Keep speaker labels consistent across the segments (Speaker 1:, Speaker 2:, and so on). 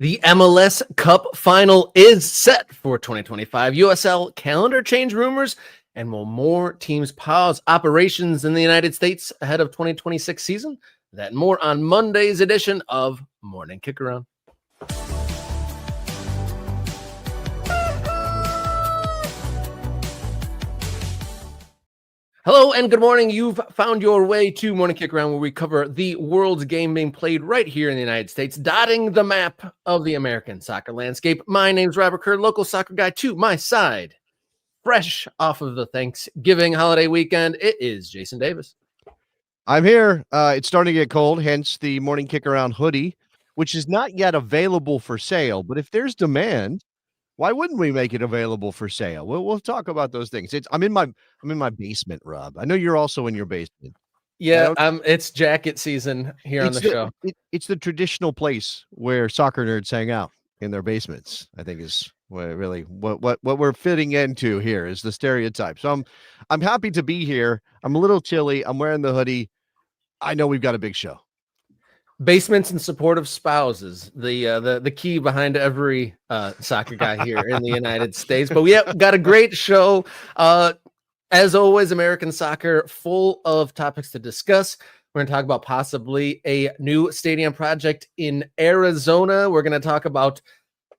Speaker 1: The MLS Cup Final is set for 2025. USL calendar change rumors, and will more teams pause operations in the United States ahead of 2026 season? That and more on Monday's edition of Morning Kickaround. Hello and good morning. You've found your way to Morning Kickaround, where we cover the world's game being played right here in the United States, dotting the map of the American soccer landscape. My name's Robert Kerr, local soccer guy to my side. Fresh off of the Thanksgiving holiday weekend, it is Jason Davis.
Speaker 2: I'm here. It's starting to get cold, hence the Morning Kickaround hoodie, which is not yet available for sale. But if there's demand, why wouldn't we make it available for sale? We'll talk about those things. I'm in my basement, Rob. I know you're also in your basement.
Speaker 1: Yeah, it's jacket season here on the show.
Speaker 2: It's the traditional place where soccer nerds hang out, in their basements. I think is what we're fitting into here is the stereotype. So I'm happy to be here. I'm a little chilly. I'm wearing the hoodie. I know we've got a big show.
Speaker 1: Basements and supportive spouses, the key behind every soccer guy here in the United States. But we have got a great show. As always, American soccer, full of topics to discuss. We're going to talk about possibly a new stadium project in Arizona. We're going to talk about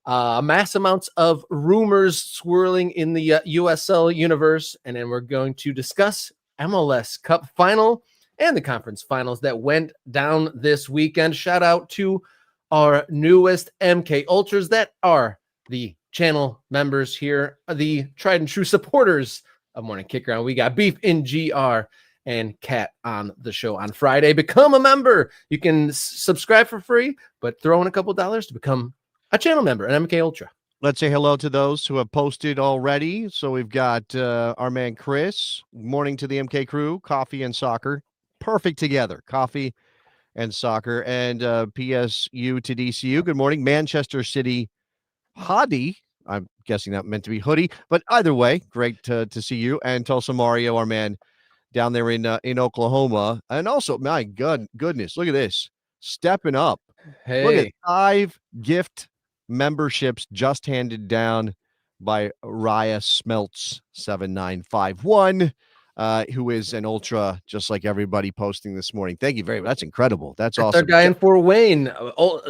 Speaker 1: mass amounts of rumors swirling in the USL universe. And then we're going to discuss MLS Cup Final and the conference finals that went down this weekend. Shout out to our newest MK Ultras that are the channel members here, the tried and true supporters of Morning Kickaround. We got Beef in GR and Cat on the show on Friday. Become a member. You can subscribe for free, but throw in a couple dollars to become a channel member, an MK Ultra.
Speaker 2: Let's say hello to those who have posted already. So we've got our man Chris. Morning to the MK crew. Coffee and soccer. Perfect together. Coffee and soccer. And PSU to DCU. Good morning. Manchester City Hottie. I'm guessing that meant to be hoodie. But either way, great to see you. And Tulsa Mario, our man down there in Oklahoma. And also, my goodness, look at this. Stepping up.
Speaker 1: Hey.
Speaker 2: Look at 5 gift memberships just handed down by Raya Smelts 7951. Who is an ultra just like everybody posting this morning. Thank you very much. That's incredible. That's awesome.
Speaker 1: Our guy in Fort Wayne,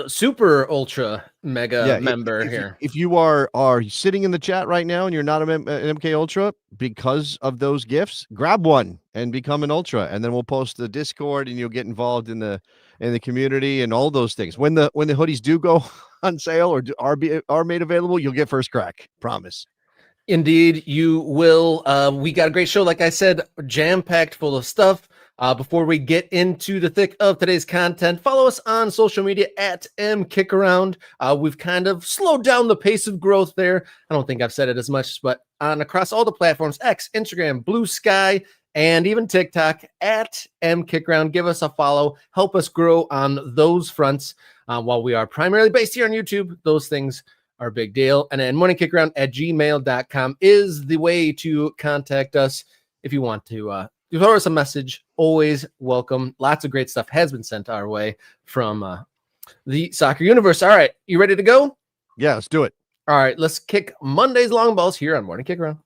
Speaker 1: super ultra mega member here.
Speaker 2: If you are sitting in the chat right now and you're not an MK Ultra because of those gifts, grab one and become an ultra, and then we'll post the Discord and you'll get involved in the community and all those things. When the hoodies do go on sale or are made available, you'll get first crack. Promise.
Speaker 1: Indeed, you will. We got a great show, like I said, jam-packed full of stuff. Before we get into the thick of today's content, follow us on social media at MKickaround. We've kind of slowed down the pace of growth there. I don't think I've said it as much, but across all the platforms, X, Instagram, Blue Sky, and even TikTok at MKickaround. Give us a follow. Help us grow on those fronts. While we are primarily based here on YouTube, those things are a big deal. And then morningkickaround@gmail.com is the way to contact us if you want to throw us a message. Always welcome. Lots of great stuff has been sent our way from the soccer universe. All right, you ready to go?
Speaker 2: Yeah, let's do it.
Speaker 1: All right, let's kick Monday's long balls here on Morning Kickaround.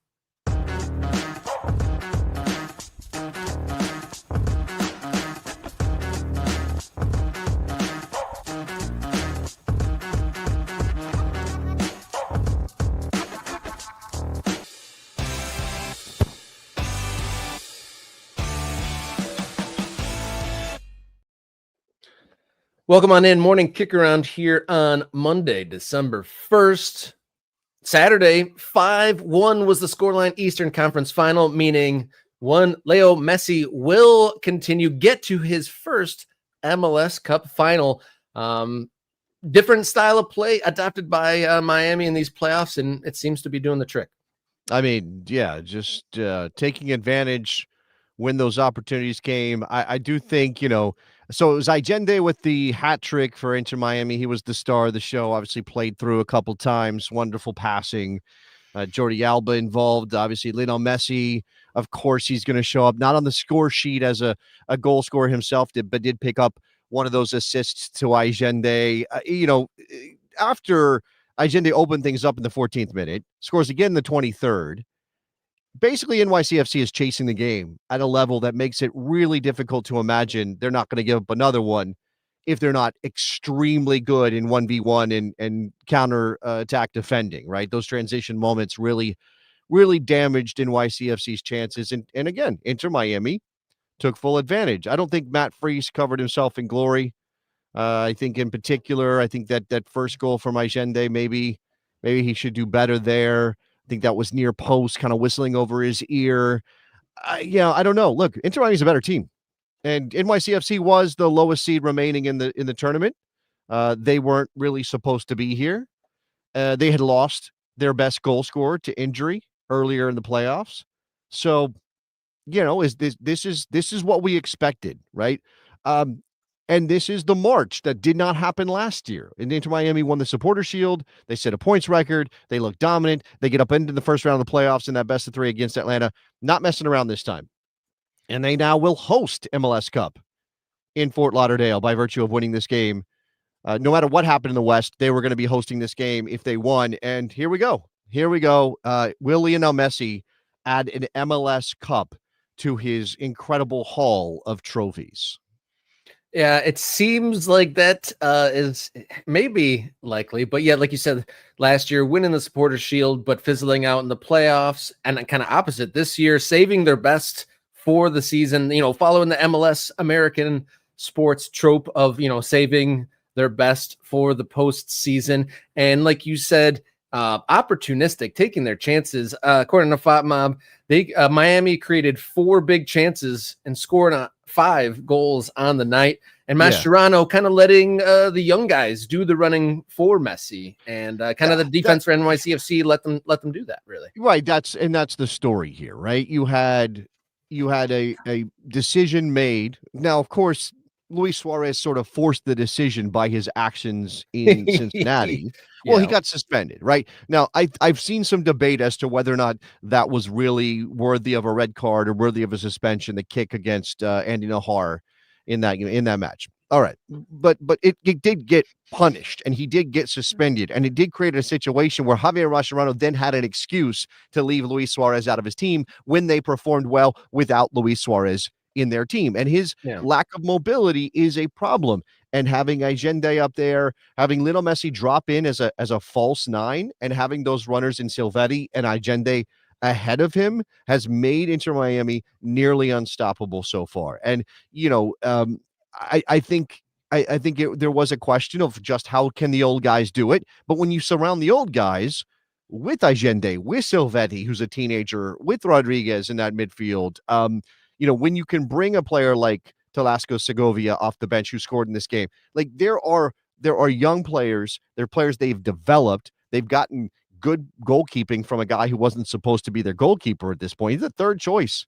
Speaker 1: Welcome on in. Morning Kickaround here on Monday, December 1st. Saturday, 5-1 was the scoreline Eastern Conference Final, meaning Leo Messi will get to his first MLS Cup Final. Different style of play adopted by Miami in these playoffs, and it seems to be doing the trick.
Speaker 2: I mean, yeah, just taking advantage when those opportunities came. I do think, so it was Allende with the hat trick for Inter Miami. He was the star of the show, obviously played through a couple times, wonderful passing. Jordi Alba involved, obviously Lionel Messi. Of course, he's going to show up, not on the score sheet as a goal scorer himself, but did pick up one of those assists to Allende. after Allende opened things up in the 14th minute, scores again in the 23rd. Basically, NYCFC is chasing the game at a level that makes it really difficult to imagine they're not going to give up another one if they're not extremely good in 1v1 and counter attack defending, right? Those transition moments really damaged NYCFC's chances. And again, Inter Miami took full advantage. I don't think Matt Freese covered himself in glory. I think in particular, I think that first goal from Allende, maybe he should do better there. I think that was near post, kind of whistling over his ear. I don't know. Look, Inter Miami's a better team, and NYCFC was the lowest seed remaining in the tournament. They weren't really supposed to be here. They had lost their best goal scorer to injury earlier in the playoffs. So, is this is what we expected, right? And this is the march that did not happen last year. And Inter Miami won the Supporter Shield. They set a points record. They look dominant. They get up into the first round of the playoffs in that best of 3 against Atlanta. Not messing around this time. And they now will host MLS Cup in Fort Lauderdale by virtue of winning this game. No matter what happened in the West, they were going to be hosting this game if they won. And here we go. Will Lionel Messi add an MLS Cup to his incredible haul of trophies?
Speaker 1: Yeah, it seems like that is maybe likely, but yeah, like you said, last year winning the Supporters Shield, but fizzling out in the playoffs, and kind of opposite this year, saving their best for the season. Following the MLS American sports trope of saving their best for the postseason, and like you said, opportunistic, taking their chances. According to FotMob, Miami created 4 big chances and scored 5 goals on the night, and Mascherano kind of letting the young guys do the running for Messi, and kind of the defense for NYCFC let them do that, really.
Speaker 2: Right, that's the story here, right? You had a decision made. Now, of course, Luis Suarez sort of forced the decision by his actions in Cincinnati. Well, he got suspended, right? Now, I've seen some debate as to whether or not that was really worthy of a red card or worthy of a suspension, the kick against Andy Nahar in that match. All right. But it did get punished, and he did get suspended, and it did create a situation where Javier Mascherano then had an excuse to leave Luis Suarez out of his team when they performed well without Luis Suarez in their team. And his lack of mobility is a problem. And having Allende up there, having Lionel Messi drop in as a false 9, and having those runners in Silvetti and Allende ahead of him has made Inter Miami nearly unstoppable so far. And I think there was a question of just how can the old guys do it, but when you surround the old guys with Allende, with Silvetti, who's a teenager, with Rodriguez in that midfield, when you can bring a player like Telasco Segovia off the bench who scored in this game, like there are young players, they're players they've developed, they've gotten good goalkeeping from a guy who wasn't supposed to be their goalkeeper at this point. He's the third choice.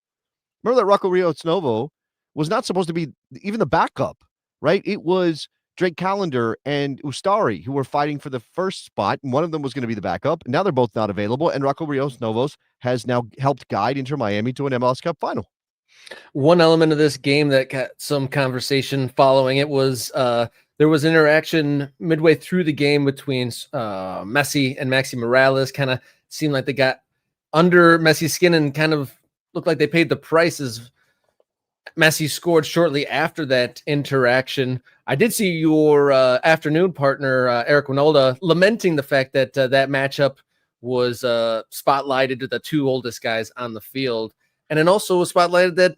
Speaker 2: Remember that Rocco Rios Novo was not supposed to be even the backup, right? It was Drake Callender and Ustari who were fighting for the first spot, and one of them was going to be the backup. Now they're both not available, and Rocco Rios Novos has now helped guide Inter Miami to an MLS Cup final.
Speaker 1: One element of this game that got some conversation following it was there was interaction midway through the game between Messi and Maxi Morales. Kind of seemed like they got under Messi's skin and kind of looked like they paid the prices. Messi scored shortly after that interaction. I did see your afternoon partner, Eric Winolda, lamenting the fact that that matchup was spotlighted to the 2 oldest guys on the field. And then also was spotlighted that,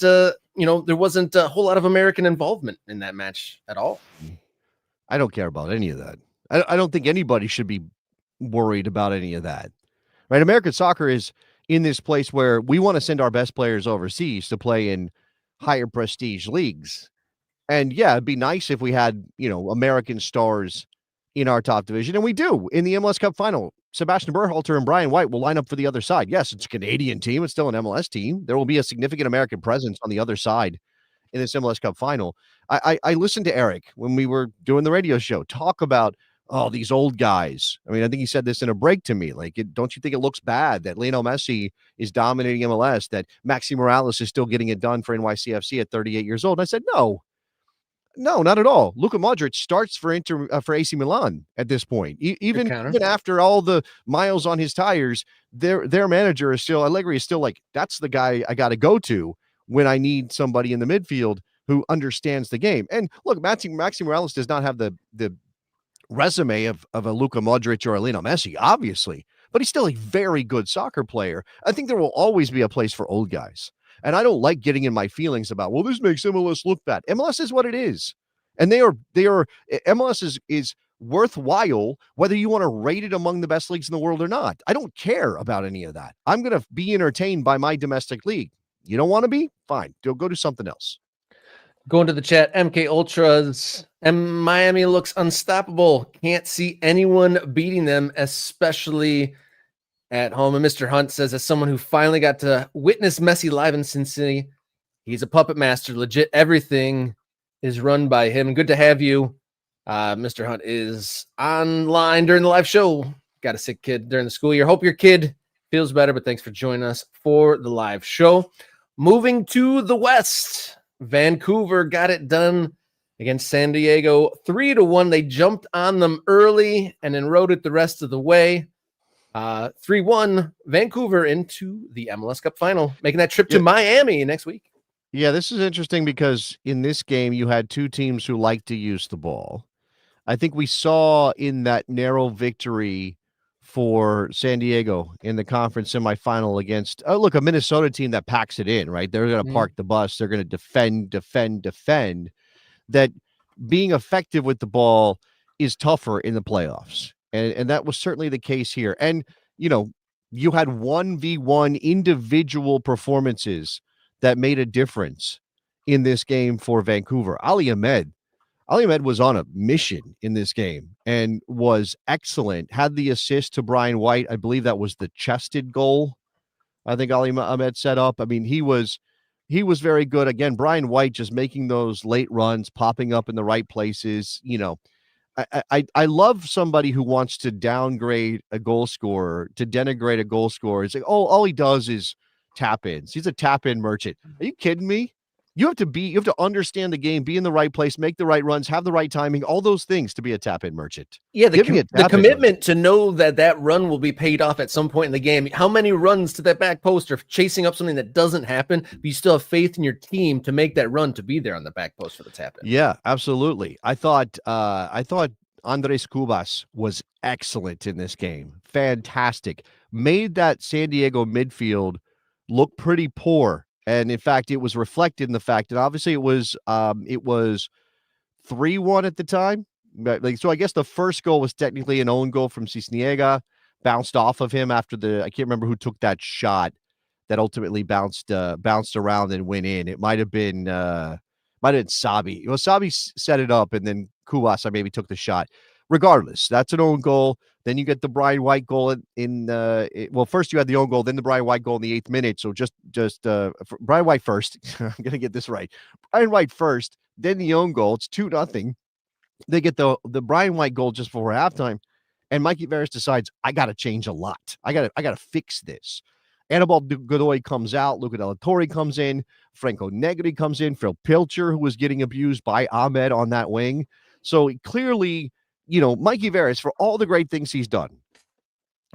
Speaker 1: there wasn't a whole lot of American involvement in that match at all.
Speaker 2: I don't care about any of that. I don't think anybody should be worried about any of that, right? American soccer is in this place where we want to send our best players overseas to play in higher prestige leagues. And yeah, it'd be nice if we had, American stars in our top division. And we do in the MLS Cup final. Sebastian Berhalter and Brian White will line up for the other side. Yes, it's a Canadian team. It's still an MLS team. There will be a significant American presence on the other side in this MLS Cup final. I listened to Eric when we were doing the radio show talk about, these old guys. I mean, I think he said this in a break to me. Like, don't you think it looks bad that Lionel Messi is dominating MLS, that Maxi Morales is still getting it done for NYCFC at 38 years old? And I said, no. No, not at all. Luka Modric starts for AC Milan at this point. Even after all the miles on his tires, their manager is still Allegri is still like, that's the guy I got to go to when I need somebody in the midfield who understands the game. And look, Maxi Morales does not have the resume of a Luka Modric or a Lionel Messi, obviously, but he's still a very good soccer player. I think there will always be a place for old guys. And I don't like getting in my feelings about, well, this makes MLS look bad. MLS is what it is. And MLS is worthwhile, whether you want to rate it among the best leagues in the world or not. I don't care about any of that. I'm going to be entertained by my domestic league. You don't want to be? Fine. Go do something else.
Speaker 1: Going to the chat, MK Ultras, and Miami looks unstoppable. Can't see anyone beating them, especially at home. And Mr. Hunt says, as someone who finally got to witness Messi live in Cincinnati, he's a puppet master. Legit, everything is run by him. And good to have you. Mr. Hunt is online during the live show. Got a sick kid during the school year. Hope your kid feels better, but thanks for joining us for the live show. Moving to the West, Vancouver got it done against San Diego 3-1. They jumped on them early and then rode it the rest of the way. 3-1 Vancouver into the MLS Cup final, making that trip to Miami next week.
Speaker 2: Yeah, this is interesting because in this game, you had two teams who like to use the ball. I think we saw in that narrow victory for San Diego in the conference semifinal against, a Minnesota team that packs it in, right? They're going to park the bus. They're going to defend. That being effective with the ball is tougher in the playoffs. And that was certainly the case here. And, you had 1v1 individual performances that made a difference in this game for Vancouver. Ali Ahmed was on a mission in this game and was excellent. Had the assist to Brian White. I believe that was the chested goal. I think Ali Ahmed set up. I mean, he was very good. Again, Brian White just making those late runs, popping up in the right places. I love somebody who wants to downgrade a goal scorer, to denigrate a goal scorer. It's like, oh, all he does is tap ins. He's a tap in merchant. Are you kidding me? You have to understand the game, be in the right place, make the right runs, have the right timing, all those things to be a tap in merchant.
Speaker 1: Yeah, the commitment to know that run will be paid off at some point in the game. How many runs to that back post or chasing up something that doesn't happen, but you still have faith in your team to make that run to be there on the back post for the tap in.
Speaker 2: Yeah, absolutely. I thought Andres Cubas was excellent in this game. Fantastic. Made that San Diego midfield look pretty poor. And in fact, it was reflected in the fact that obviously it was 3-1 at the time. But so I guess the first goal was technically an own goal from Cisniega, bounced off of him after I can't remember who took that shot that ultimately bounced around and went in. It might have been Sabi. Well, Sabi set it up and then Kubas maybe took the shot. Regardless, that's an own goal. Then you get the Brian White goal first you had the own goal, then the Brian White goal in the 8th minute. So just Brian White first. I'm going to get this right. Brian White first, then the own goal. It's 2-0. They get the Brian White goal just before halftime. And Mikey Veras decides, I got to change a lot. I got to fix this. Anibal Godoy comes out. Luca Della Torre comes in. Franco Negri comes in. Phil Pilcher, who was getting abused by Ahmed on that wing. So clearly, Mikey Veras, for all the great things he's done,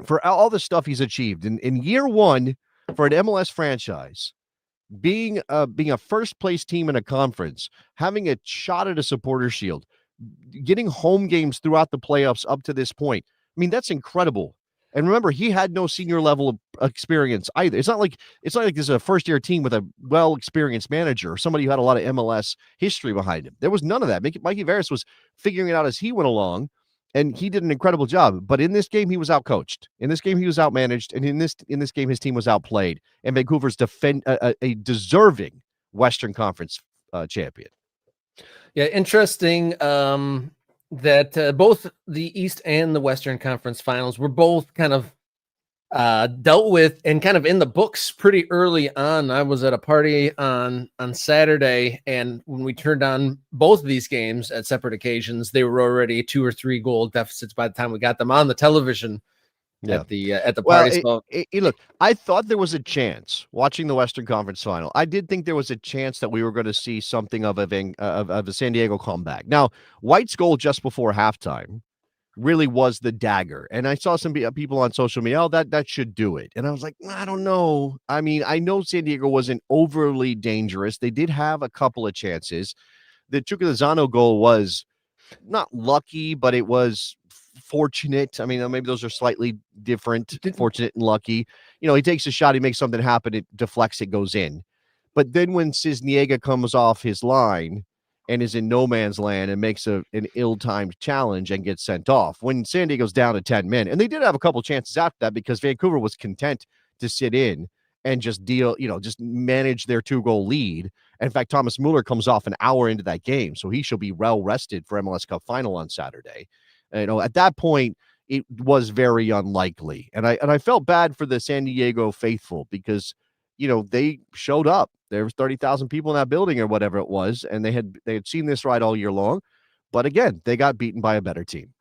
Speaker 2: for all the stuff he's achieved in year one for an MLS franchise, being a first place team in a conference, having a shot at a supporter shield, getting home games throughout the playoffs up to this point. I mean, that's incredible. And remember, he had no senior level experience either. It's not like this is a first year team with a well experienced manager or somebody who had a lot of MLS history behind him. There was none of that. Mikey Veras was figuring it out as he went along, and he did an incredible job. But in this game, he was outcoached. In this game, he was outmanaged, and in this game, his team was outplayed. And Vancouver's a deserving Western Conference champion.
Speaker 1: Yeah, interesting. That both the East and the Western Conference finals were both kind of dealt with and kind of in the books pretty early on. I was at a party on Saturday, and when we turned on both of these games at separate occasions, they were already 2 or 3 goal deficits by the time we got them on the television.
Speaker 2: Yeah.
Speaker 1: at the
Speaker 2: Well,
Speaker 1: party. So
Speaker 2: look, I thought there was a chance watching the Western Conference Final. I did think there was a chance that we were going to see something of a San Diego comeback. Now, White's goal just before halftime really was the dagger, and I saw some people on social media, oh, that should do it, and I was like, I don't know. I mean, I know San Diego wasn't overly dangerous. They did have a couple of chances. The Chukwuzano goal was not lucky, but it was fortunate. I mean, maybe those are slightly different, fortunate and lucky. He takes a shot, he makes something happen, it deflects, it goes in. But then when Cisniega comes off his line and is in no man's land and makes an ill-timed challenge and gets sent off, when San Diego's down to 10 men, and they did have a couple chances after that because Vancouver was content to sit in and just just manage their 2-goal lead. In fact, Thomas Mueller comes off an hour into that game, so he shall be well rested for MLS Cup Final on Saturday. At that point, it was very unlikely, and I felt bad for the San Diego faithful because they showed up. There was 30,000 people in that building or whatever it was, and they had seen this ride all year long. But again, they got beaten by a better team.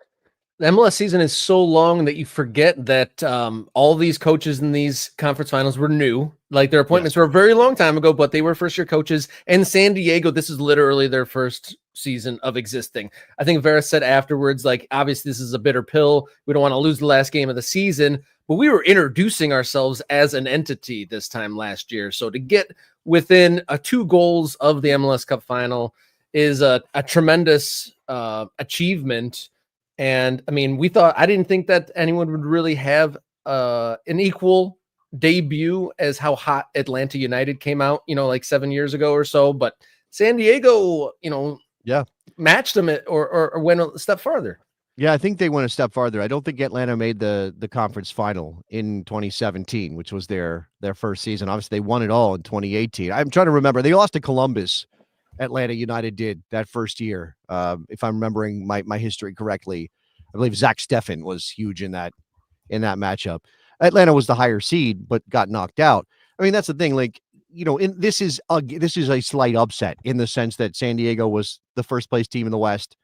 Speaker 1: The MLS season is so long that you forget that all these coaches in these conference finals were new. Like their appointments were a very long time ago, but they were first-year coaches. And San Diego, this is literally their first season of existing. I think Vera said afterwards, like, obviously this is a bitter pill. We don't want to lose the last game of the season, but we were introducing ourselves as an entity this time last year. So to get within 2 goals of the MLS Cup final is a tremendous achievement. And I mean, I didn't think that anyone would really have an equal debut as how hot Atlanta United came out, like 7 years ago or so. But San Diego, matched them or went a step farther.
Speaker 2: Yeah, I think they went a step farther. I don't think Atlanta made the conference final in 2017, which was their first season. Obviously, they won it all in 2018. I'm trying to remember. They lost to Columbus. Atlanta United did that first year. If I'm remembering my history correctly, I believe Zach Steffen was huge in that matchup. Atlanta was the higher seed, but got knocked out. I mean, that's the thing. Like, this is a slight upset in the sense that San Diego was the first place team in the West,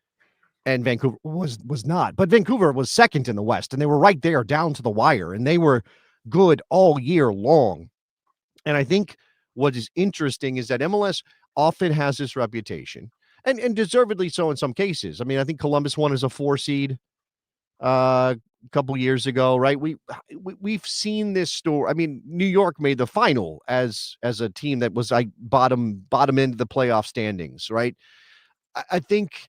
Speaker 2: and Vancouver was not. But Vancouver was second in the West, and they were right there down to the wire, and they were good all year long. And I think what is interesting is that MLS often has this reputation, and deservedly so in some cases. I mean, I think Columbus won as a 4 seed a couple years ago, right? We've seen this story. I mean, New York made the final as a team that was like bottom end of the playoff standings, right? I think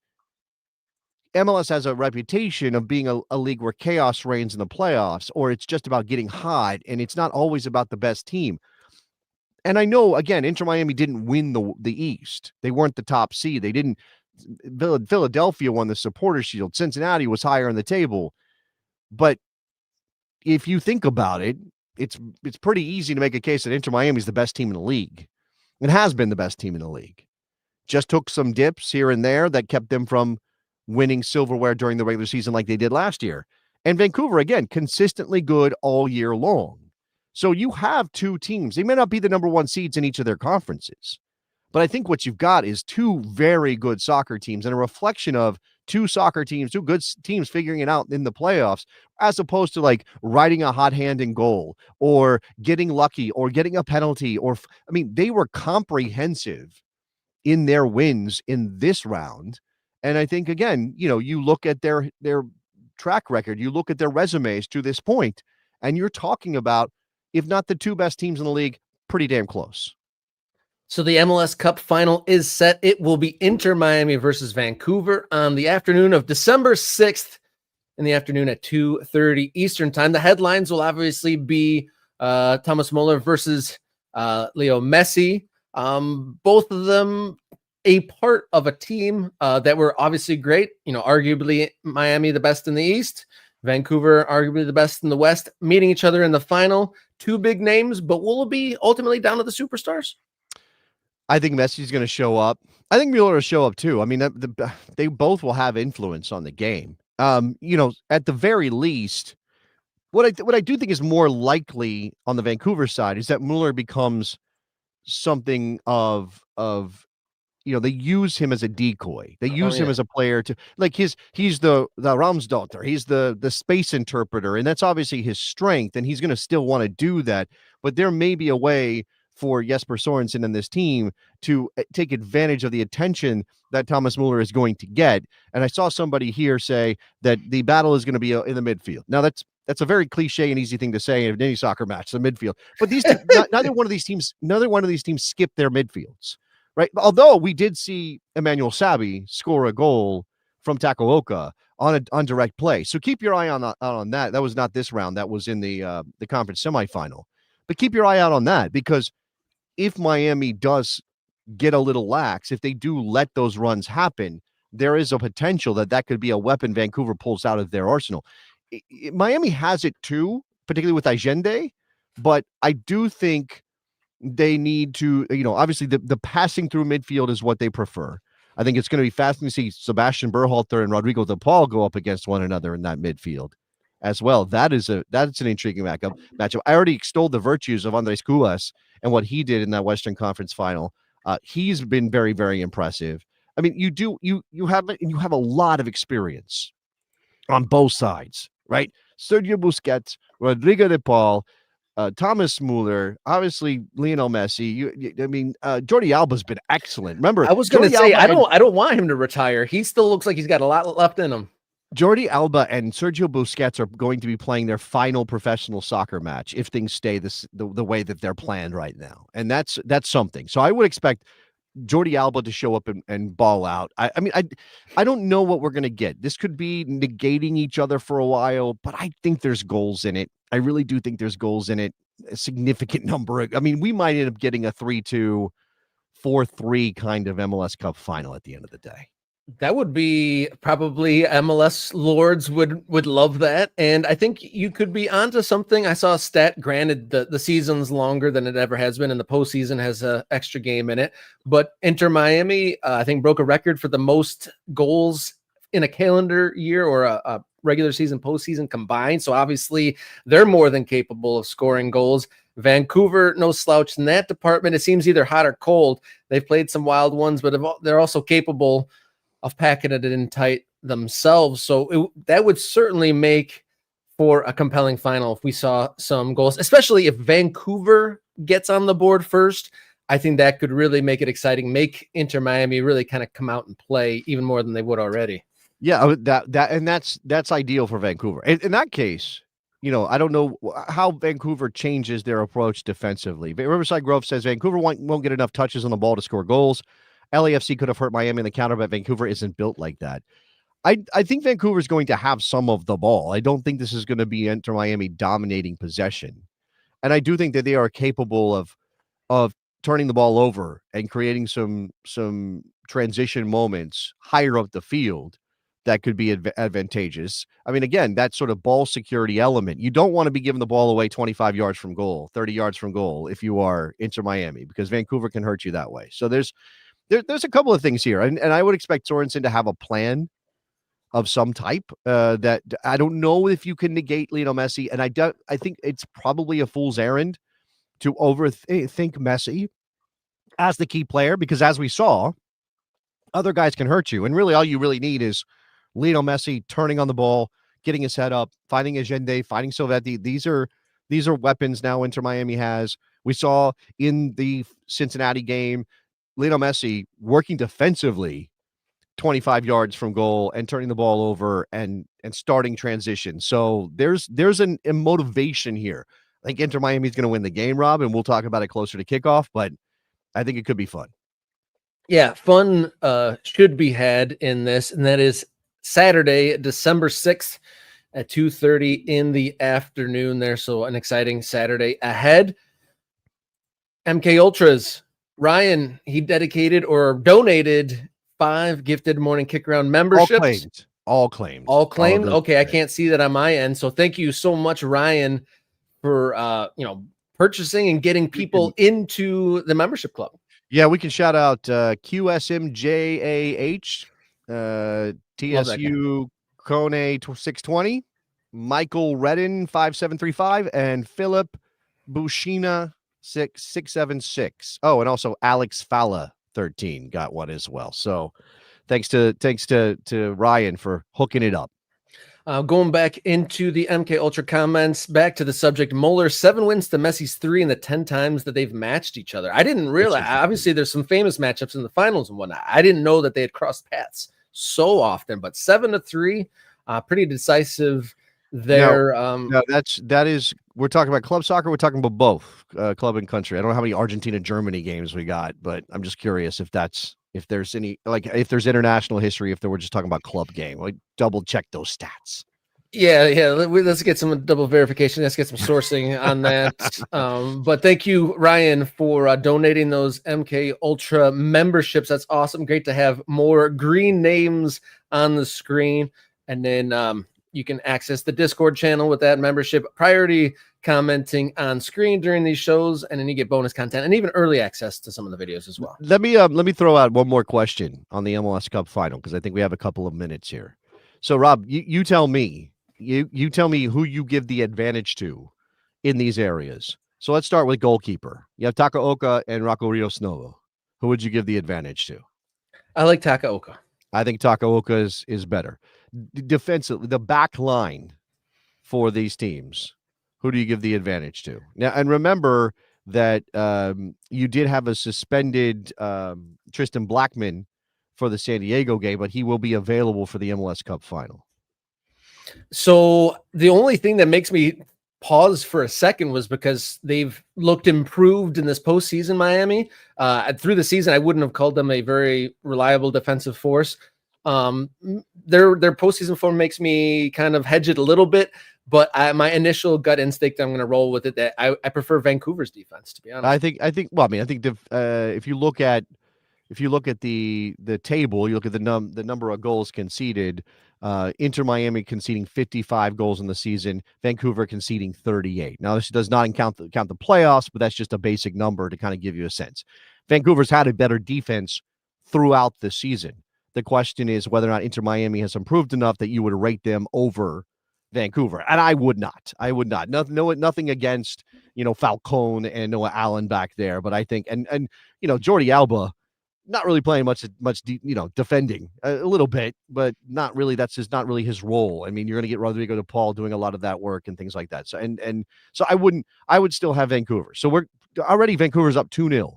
Speaker 2: MLS has a reputation of being a league where chaos reigns in the playoffs, or it's just about getting hot, and it's not always about the best team. And I know, again, Inter Miami didn't win the East. They weren't the top seed. They didn't. Philadelphia won the Supporters' Shield. Cincinnati was higher in the table. But if you think about it, it's pretty easy to make a case that Inter Miami is the best team in the league. It has been the best team in the league. Just took some dips here and there that kept them from winning silverware during the regular season like they did last year. And Vancouver, again, consistently good all year long. So you have 2 teams. They may not be the number 1 seeds in each of their conferences, but I think what you've got is 2 very good soccer teams and a reflection of 2 soccer teams, 2 good teams figuring it out in the playoffs, as opposed to like riding a hot hand in goal or getting lucky or getting a penalty. I mean, they were comprehensive in their wins in this round. And I think, again, you look at their track record, you look at their resumes to this point, and you're talking about, if not the 2 best teams in the league, pretty damn close.
Speaker 1: So the MLS Cup final is set. It will be Inter Miami versus Vancouver on the afternoon of December 6th in the afternoon at 2:30 Eastern time. The headlines will obviously be Thomas Mueller versus Leo Messi. Both of them a part of a team that were obviously great. Arguably Miami the best in the East, Vancouver arguably the best in the West, meeting each other in the final. 2 big names, but will it be ultimately down to the superstars?
Speaker 2: I think Messi's going to show up. I think Mueller will show up too. I mean, they both will have influence on the game. At the very least, what I do think is more likely on the Vancouver side is that Mueller becomes something of they use him as a decoy. They use him
Speaker 1: yeah.
Speaker 2: as a player to like he's the Ramsdottir. He's the space interpreter, and that's obviously his strength, and he's going to still want to do that. But there may be a way for Jesper Sorensen and this team to take advantage of the attention that Thomas Muller is going to get. And I saw somebody here say that the battle is going to be in the midfield. Now that's a very cliche and easy thing to say in any soccer match, the midfield. But these teams, neither one of these teams skip their midfields, right? Although we did see Emmanuel Sabi score a goal from Takaoka on direct play. So keep your eye on that. That was not this round. That was in the conference semifinal. But keep your eye out on that, because if Miami does get a little lax, if they do let those runs happen, there is a potential that could be a weapon Vancouver pulls out of their arsenal. Miami has it too, particularly with Allende, but I do think they need to, obviously the passing through midfield is what they prefer. I think it's going to be fascinating to see Sebastian Berhalter and Rodrigo De Paul go up against one another in that midfield as well. That's an intriguing matchup. I already extolled the virtues of Andres Cubas and what he did in that Western Conference final. He's been very, very impressive. I mean, you have a lot of experience on both sides, right? Sergio Busquets, Rodrigo De Paul, Thomas Muller, obviously Lionel Messi. Jordi Alba's been excellent. Remember,
Speaker 1: I was going to say I don't want him to retire. He still looks like he's got a lot left in him.
Speaker 2: Jordi Alba and Sergio Busquets are going to be playing their final professional soccer match if things stay the way that they're planned right now, and that's something. So I would expect Jordi Alba to show up and ball out. I don't know what we're going to get. This could be negating each other for a while, but I think there's goals in it. I really do think there's goals in it. A significant number. We might end up getting a 3-2, 4-3 kind of MLS Cup final at the end of the day.
Speaker 1: That would be probably MLS lords would love that. And I think you could be onto something. I saw a stat, granted the season's longer than it ever has been, and the postseason has an extra game in it. But Inter Miami, I think, broke a record for the most goals in a calendar year or a regular season, postseason combined. So obviously they're more than capable of scoring goals. Vancouver, no slouch in that department. It seems either hot or cold. They've played some wild ones, but they're also capable of packing it in tight themselves. So that would certainly make for a compelling final if we saw some goals, especially if Vancouver gets on the board first. I think that could really make it exciting, make Inter Miami really kind of come out and play even more than they would already.
Speaker 2: Yeah, that's ideal for Vancouver. In that case, I don't know how Vancouver changes their approach defensively. But Riverside Grove says Vancouver won't get enough touches on the ball to score goals. LAFC could have hurt Miami in the counter, but Vancouver isn't built like that. I think Vancouver is going to have some of the ball. I don't think this is going to be Inter Miami dominating possession. And I do think that they are capable of turning the ball over and creating some transition moments higher up the field that could be advantageous. Again, that sort of ball security element. You don't want to be giving the ball away 25 yards from goal, 30 yards from goal if you are Inter Miami, because Vancouver can hurt you that way. So there's a couple of things here, and I would expect Sorensen to have a plan of some type. That I don't know if you can negate Lionel Messi, and I think it's probably a fool's errand to overthink Messi as the key player, because as we saw, other guys can hurt you, and really all you really need is Lionel Messi turning on the ball, getting his head up, finding Allende, finding Silvetti. These are weapons now Inter Miami has. We saw in the Cincinnati game Lionel Messi working defensively 25 yards from goal and turning the ball over and starting transition. So there's a motivation here. I think Inter Miami is going to win the game, Rob, and we'll talk about it closer to kickoff, but I think it could be fun.
Speaker 1: Yeah, fun should be had in this, and that is Saturday, December 6th at 2:30 in the afternoon there. So an exciting Saturday ahead. MK Ultras, Ryan, he dedicated or donated 5 gifted morning Kickaround memberships.
Speaker 2: All claimed.
Speaker 1: Okay, I can't see that on my end. So thank you so much, Ryan, for purchasing and getting people into the membership club.
Speaker 2: Yeah, we can shout out QSMJAH, TSU Kone 620, Michael Redden 5735, and Philip Bushina 676. Oh, and also Alex Falla 13 got one as well. So thanks to Ryan for hooking it up.
Speaker 1: Going back into the MK Ultra comments, back to the subject, Muller, 7 wins to Messi's 3 in the 10 times that they've matched each other. I didn't realize, obviously there's some famous matchups in the finals and whatnot. I didn't know that they had crossed paths so often, but 7-3, pretty decisive there.
Speaker 2: No, that is, we're talking about club soccer. We're talking about both club and country. I don't know how many Argentina-Germany games we got, but I'm just curious if there's any, like, if there's international history, if we're just talking about club game. Like, double check those stats.
Speaker 1: Yeah. Let's get some double verification. Let's get some sourcing on that. But thank you, Ryan, for donating those MK Ultra memberships. That's awesome. Great to have more green names on the screen. And then you can access the Discord channel with that membership, priority commenting on screen during these shows, and then you get bonus content and even early access to some of the videos as well.
Speaker 2: Let me throw out one more question on the MLS Cup final, because I think we have a couple of minutes here. So, Rob, you tell me. You tell me who you give the advantage to in these areas. So let's start with goalkeeper. You have Takaoka and Rocco Rios Novo. Who would you give the advantage to?
Speaker 1: I like Takaoka.
Speaker 2: I think Takaoka is better. Defensively, the back line for these teams, who do you give the advantage to? Now, and remember that you did have a suspended Tristan Blackman for the San Diego game, but he will be available for the MLS Cup final.
Speaker 1: So the only thing that makes me pause for a second was because they've looked improved in this postseason, Miami. Through the season, I wouldn't have called them a very reliable defensive force. Their postseason form makes me kind of hedge it a little bit, but my initial gut instinct, I'm going to roll with it, that I prefer Vancouver's defense, to be honest.
Speaker 2: I think if you look at the table, you look at the number of goals conceded. Inter Miami conceding 55 goals in the season, Vancouver conceding 38. Now, this does not count the playoffs, but that's just a basic number to kind of give you a sense. Vancouver's had a better defense throughout the season. The question is whether or not Inter Miami has improved enough that you would rate them over Vancouver. And I would not. Nothing against, Falcone and Noah Allen back there, but I think, and Jordi Alba, not really playing much, defending a little bit, but not really. That's just not really his role. I mean, you're going to get Rodrigo de Paul doing a lot of that work and things like that. So, so I would still have Vancouver. So Vancouver's up 2-0.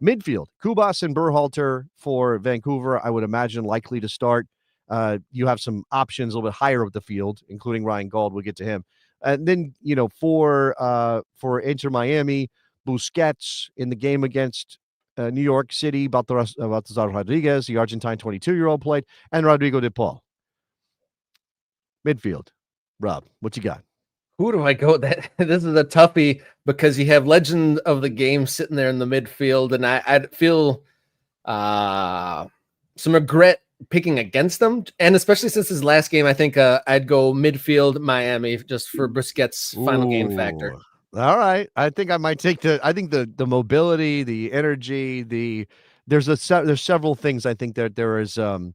Speaker 2: Midfield, Kubas and Berhalter for Vancouver, I would imagine likely to start. You have some options a little bit higher up the field, including Ryan Gauld. We'll get to him. And then, for Inter Miami, Busquets in the game against New York City, Baltazar Rodriguez, the Argentine 22-year-old played, and Rodrigo de Paul. Midfield. Rob, what you got?
Speaker 1: Who do I go? This is a toughie because you have legend of the game sitting there in the midfield, and I'd feel some regret picking against them, and especially since his last game, I think I'd go midfield Miami just for Busquets' final game factor.
Speaker 2: All right, I think I might take the mobility, the energy, there's several things I think that there is an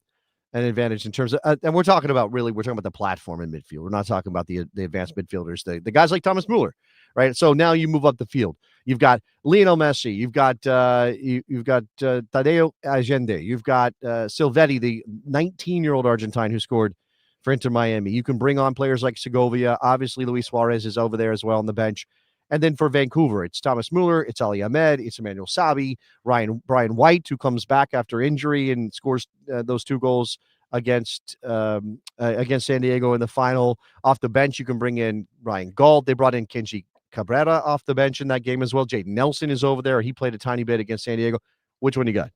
Speaker 2: advantage in terms of, and we're talking about the platform in midfield. We're not talking about the advanced midfielders, the guys like Thomas Muller, right? So now you move up the field. You've got Lionel Messi, you've got Tadeo Allende, you've got Silvetti, the 19-year-old Argentine who scored for Inter Miami. You can bring on players like Segovia. Obviously, Luis Suarez is over there as well on the bench. And then for Vancouver, it's Thomas Muller, it's Ali Ahmed, it's Emmanuel Sabi, Brian White, who comes back after injury and scores those 2 goals against San Diego in the final. Off the bench, you can bring in Ryan Gauld. They brought in Kenji Cabrera off the bench in that game as well. Jaden Nelson is over there. He played a tiny bit against San Diego. Which one you got?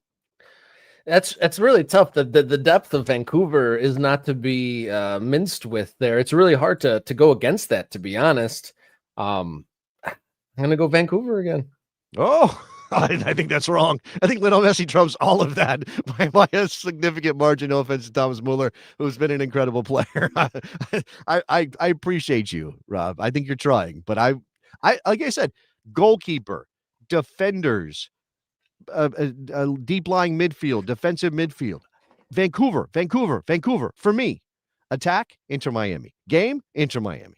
Speaker 1: That's really tough. The depth of Vancouver is not to be minced with there. It's really hard to go against that, to be honest. I'm going to go Vancouver again.
Speaker 2: Oh, I think that's wrong. I think Lionel Messi trumps all of that by a significant margin. No offense to Thomas Muller, who's been an incredible player. I appreciate you, Rob. I think you're trying, but I like I said, goalkeeper, defenders, deep lying midfield, defensive midfield. Vancouver. For me, attack, Inter Miami. Game, Inter Miami.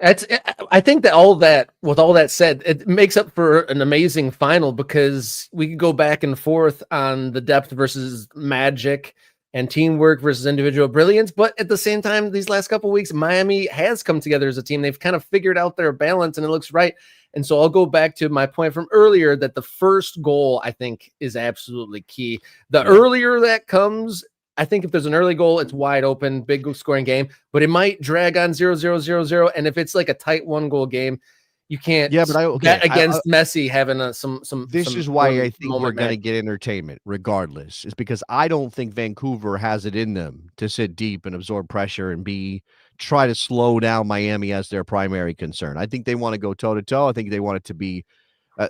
Speaker 1: I think that with all that said, it makes up for an amazing final because we could go back and forth on the depth versus magic and teamwork versus individual brilliance. But at the same time, these last couple of weeks, Miami has come together as a team. They've kind of figured out their balance and it looks right. And so I'll go back to my point from earlier that the first goal, I think, is absolutely key. The earlier that comes, I think if there's an early goal, it's wide open, big scoring game, but it might drag on 0-0-0-0. And if it's like a tight 1-goal game, you can't bet against Messi having some.
Speaker 2: This is why I think we're going to get entertainment regardless, is because I don't think Vancouver has it in them to sit deep and absorb pressure and try to slow down Miami as their primary concern. I think they want to go toe to toe. I think they want it to be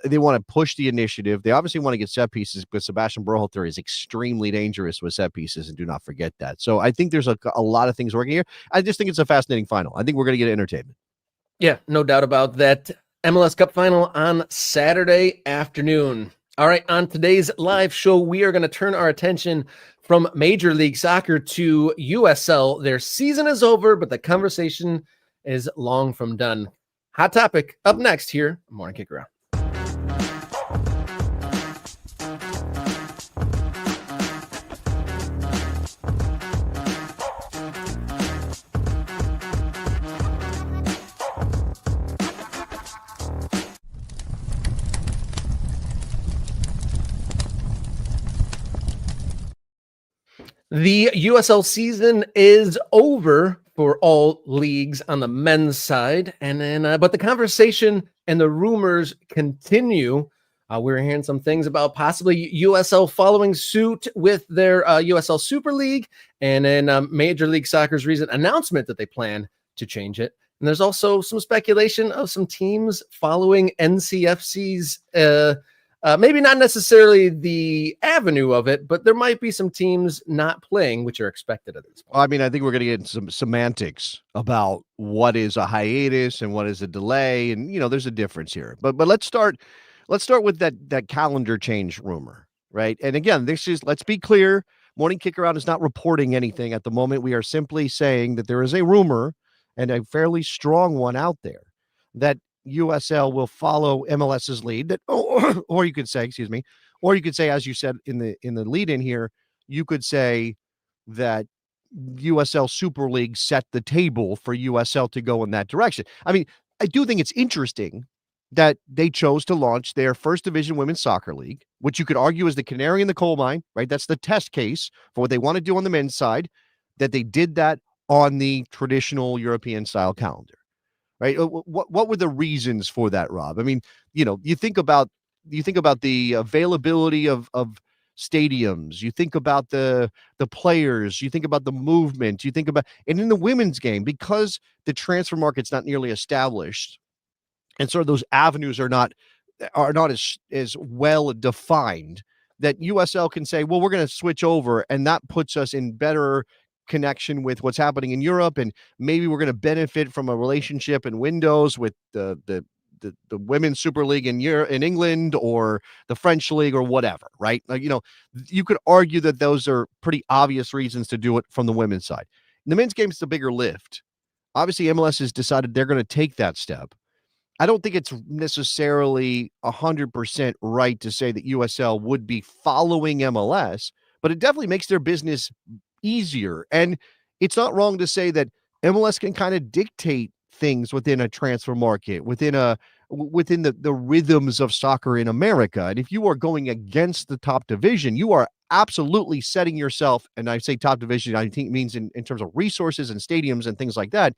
Speaker 2: they want to push the initiative. They obviously want to get set pieces because Sebastian Berhalter is extremely dangerous with set pieces, and do not forget that. So I think there's a lot of things working here. I just think it's a fascinating final. I think we're going to get entertainment.
Speaker 1: Yeah, no doubt about that. MLS Cup final on Saturday afternoon. All right, on today's live show, we are going to turn our attention from Major League Soccer to USL. Their season is over, but the conversation is long from done. Hot topic up next here on Morning Kickaround. The USL season is over for all leagues on the men's side, and then but the conversation and the rumors continue. We're hearing some things about possibly USL following suit with their USL Super League, and then Major League Soccer's recent announcement that they plan to change it. And there's also some speculation of some teams following NCFC's maybe not necessarily the avenue of it, but there might be some teams not playing, which are expected at this point.
Speaker 2: I mean, I think we're going to get some semantics about what is a hiatus and what is a delay, and there's a difference here. But let's start with that calendar change rumor, right? And again, let's be clear. Morning Kickaround is not reporting anything at the moment. We are simply saying that there is a rumor, and a fairly strong one out there, that USL will follow MLS's lead, or you could say, as you said in the lead in here, you could say that USL Super League set the table for USL to go in that direction. I mean, I do think it's interesting that they chose to launch their first division women's soccer league, which you could argue is the canary in the coal mine, right? That's the test case for what they want to do on the men's side, that they did that on the traditional European style calendar. Right? What were the reasons for that, Rob? I mean, you think about the availability of stadiums, you think about the players, you think about the movement, and in the women's game, because the transfer market's not nearly established, and sort of those avenues are not as well defined, that USL can say, well, we're going to switch over, and that puts us in better connection with what's happening in Europe, and maybe we're going to benefit from a relationship and windows with the women's Super League in England, or the French league, or whatever, right? Like, you could argue that those are pretty obvious reasons to do it from the women's side. In the men's game, it's a bigger lift. Obviously, MLS has decided they're going to take that step. I don't think it's necessarily 100% right to say that USL would be following MLS, but it definitely makes their business easier. And it's not wrong to say that MLS can kind of dictate things within a transfer market, within the rhythms of soccer in America. And if you are going against the top division, you are absolutely setting yourself, and I say top division, I think it means in terms of resources and stadiums and things like that.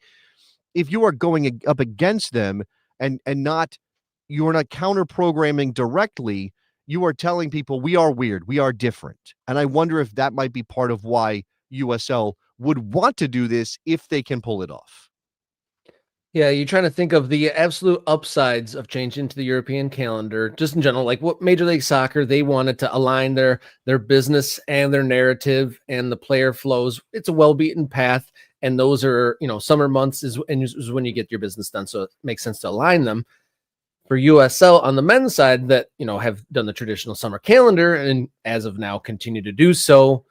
Speaker 2: If you are going up against them and you are not counter programming directly, you are telling people we are weird, we are different. And I wonder if that might be part of why USL would want to do this if they can pull it off.
Speaker 1: Yeah, you're trying to think of the absolute upsides of changing to the European calendar, just in general, like what Major League Soccer, they wanted to align their business and their narrative and the player flows. It's a well-beaten path, and those are, summer months is when you get your business done, so it makes sense to align them. For USL on the men's side that, have done the traditional summer calendar and as of now continue to do so,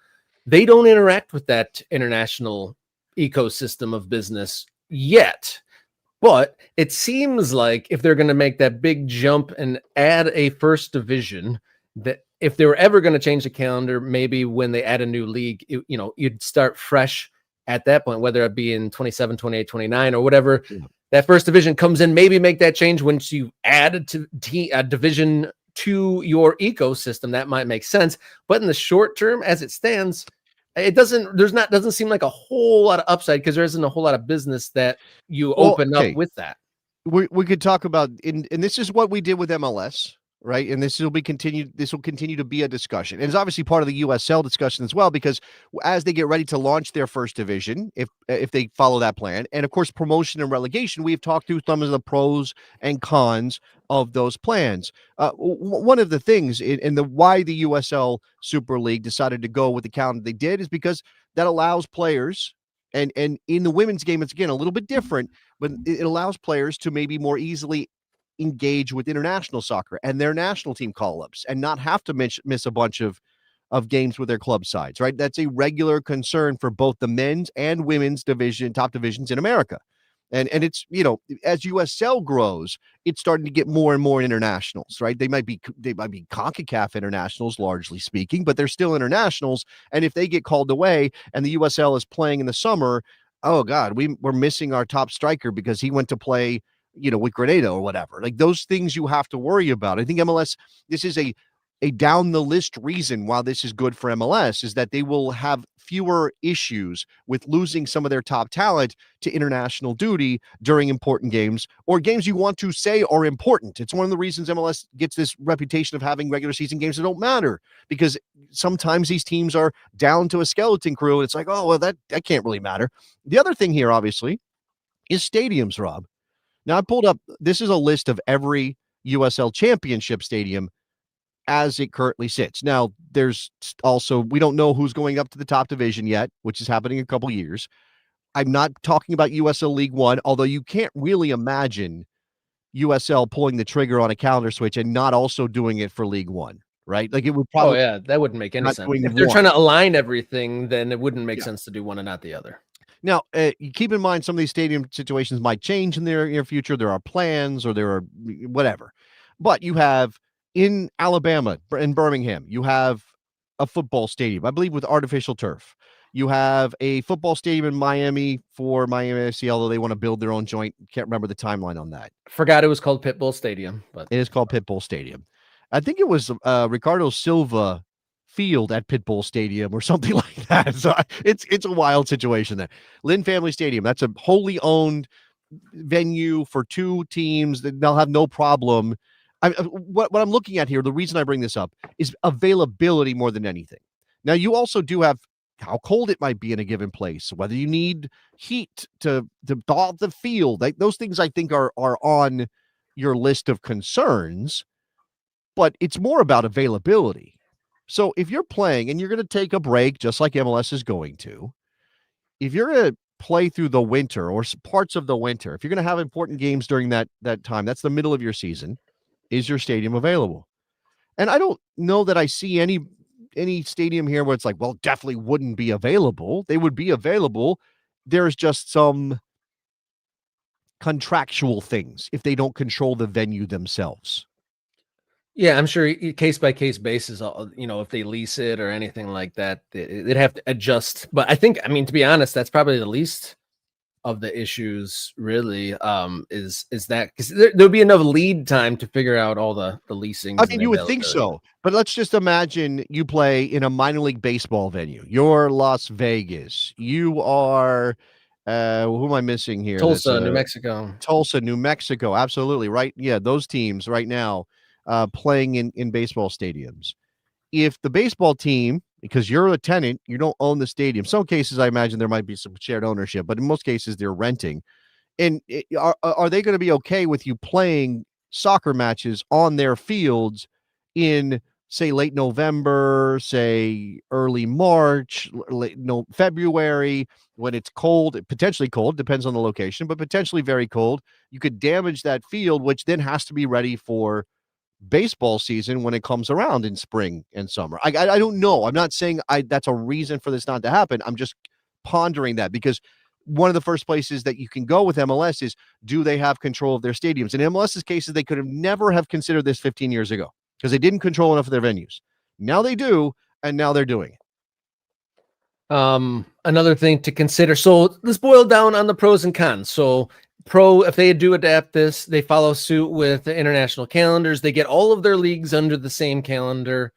Speaker 1: they don't interact with that international ecosystem of business yet. But it seems like if they're going to make that big jump and add a first division, that if they were ever going to change the calendar, maybe when they add a new league, you'd start fresh at that point, whether it be in 27, 28, 29 or whatever.
Speaker 2: Yeah.
Speaker 1: That first division comes in, maybe make that change once you add a division to your ecosystem. That might make sense. But in the short term, as it stands, it doesn't seem like a whole lot of upside because there isn't a whole lot of business that you open up with that.
Speaker 2: We could talk about, and this is what we did with MLS, right? And this will continue to be a discussion. And it's obviously part of the USL discussion as well, because as they get ready to launch their first division, if they follow that plan, and of course promotion and relegation, we've talked through some of the pros and cons of those plans. One of the things in the why the USL Super League decided to go with the calendar they did is because that allows players, and in the women's game, it's again a little bit different, but it allows players to maybe more easily engage with international soccer and their national team call-ups and not have to miss a bunch of games with their club sides, right? That's a regular concern for both the men's and women's top divisions in America. And it's, as USL grows, it's starting to get more and more internationals, right? They might be CONCACAF internationals, largely speaking, but they're still internationals. And if they get called away and the USL is playing in the summer, oh God, we're missing our top striker because he went to play, with Grenada or whatever. Like those things you have to worry about. I think MLS, this is a down the list reason why this is good for MLS is that they will have fewer issues with losing some of their top talent to international duty during important games or games you want to say are important. It's one of the reasons MLS gets this reputation of having regular season games that don't matter, because sometimes these teams are down to a skeleton crew and it's like, oh, well, that can't really matter. The other thing here, obviously, is stadiums, Rob. Now, I pulled up, this is a list of every USL championship stadium as it currently sits. Now, there's also, we don't know who's going up to the top division yet, which is happening in a couple years. I'm not talking about USL League One, although you can't really imagine USL pulling the trigger on a calendar switch and not also doing it for League One, right? Like it would probably.
Speaker 1: Oh, yeah, that wouldn't make any sense. If
Speaker 2: they're
Speaker 1: trying to align everything, then it wouldn't make sense to do one and not the other.
Speaker 2: Now, you keep in mind some of these stadium situations might change in the near future. There are plans or there are whatever. But you have in Alabama, in Birmingham, you have a football stadium, I believe, with artificial turf. You have a football stadium in Miami for Miami FC, although they want to build their own joint. Can't remember the timeline on that.
Speaker 1: Forgot it was called Pitbull Stadium, but
Speaker 2: it is called Pitbull Stadium. I think it was Ricardo Silva Field at Pitbull Stadium or something like that. So it's a wild situation there. Lynn Family Stadium, that's a wholly owned venue for two teams that they'll have no problem. What I'm looking at here, the reason I bring this up is availability more than anything. Now, you also do have how cold it might be in a given place, whether you need heat to thaw the field. Those things I think are on your list of concerns, but it's more about availability. So if you're playing and you're going to take a break, just like MLS is going to, if you're going to play through the winter or parts of the winter, if you're going to have important games during that time, that's the middle of your season, is your stadium available? And I don't know that I see any stadium here where it's like, well, definitely wouldn't be available. They would be available. There's just some contractual things if they don't control the venue themselves.
Speaker 1: Yeah, I'm sure case by case basis, if they lease it or anything like that, they'd have to adjust. But I think, to be honest, that's probably the least of the issues really, is that because there'll be enough lead time to figure out all the leasing.
Speaker 2: You would think so, but let's just imagine you play in a minor league baseball venue. You're Las Vegas. You are, who am I missing here?
Speaker 1: Tulsa, New Mexico.
Speaker 2: Tulsa, New Mexico. Absolutely right. Yeah, those teams right now playing in baseball stadiums. If the baseball team, because you're a tenant, you don't own the stadium. Some cases, I imagine there might be some shared ownership, but in most cases, they're renting. And are they going to be okay with you playing soccer matches on their fields in, say, late November, say, early March, February, when it's cold, potentially cold, depends on the location, but potentially very cold? You could damage that field, which then has to be ready for baseball season when it comes around in spring and summer. I don't know. I'm not saying that's a reason for this not to happen. I'm just pondering that because one of the first places that you can go with MLS is, do they have control of their stadiums? In MLS's cases, they could have never have considered this 15 years ago because they didn't control enough of their venues. Now they do, and now they're doing it.
Speaker 1: Another thing to consider. So let's boil down on the pros and cons. So if they do adapt this, they follow suit with the international calendars. They get all of their leagues under the same calendar.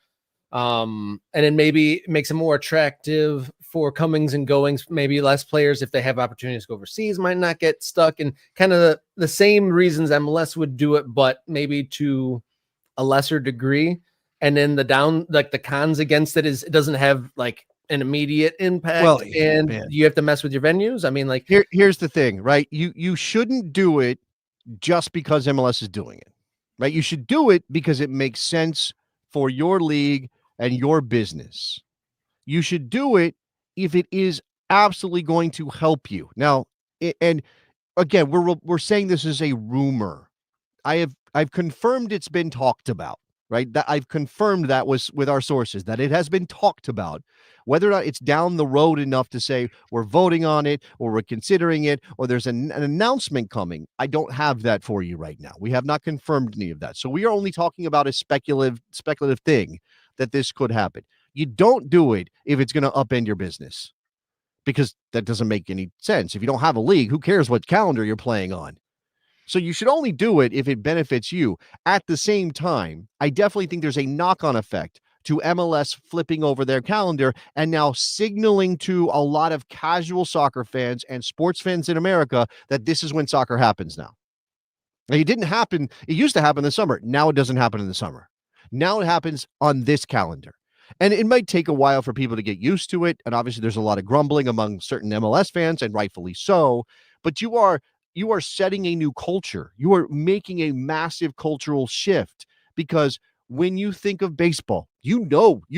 Speaker 1: And then maybe it makes it more attractive for comings and goings. Maybe less players, if they have opportunities to go overseas, might not get stuck in kind of the same reasons MLS would do it, but maybe to a lesser degree. And then the cons against it is it doesn't have like an immediate impact, you have to mess with your venues. I mean, like
Speaker 2: here's the thing, right? You shouldn't do it just because MLS is doing it, right? You should do it because it makes sense for your league and your business. You should do it if it is absolutely going to help you. Now, and again, we're saying this is a rumor. I've confirmed it's been talked about, right? That I've confirmed that was with our sources that it has been talked about. Whether or not it's down the road enough to say we're voting on it or we're considering it or there's an announcement coming, I don't have that for you right now. We have not confirmed any of that. So we are only talking about a speculative thing that this could happen. You don't do it if it's going to upend your business because that doesn't make any sense. If you don't have a league, who cares what calendar you're playing on? So you should only do it if it benefits you. At the same time, I definitely think there's a knock-on effect to MLS flipping over their calendar and now signaling to a lot of casual soccer fans and sports fans in America that this is when soccer happens now. It didn't happen. It used to happen in the summer. Now it doesn't happen in the summer. Now it happens on this calendar. And it might take a while for people to get used to it. And obviously there's a lot of grumbling among certain MLS fans, and rightfully so. But you are setting a new culture. You are making a massive cultural shift because when you think of baseball, you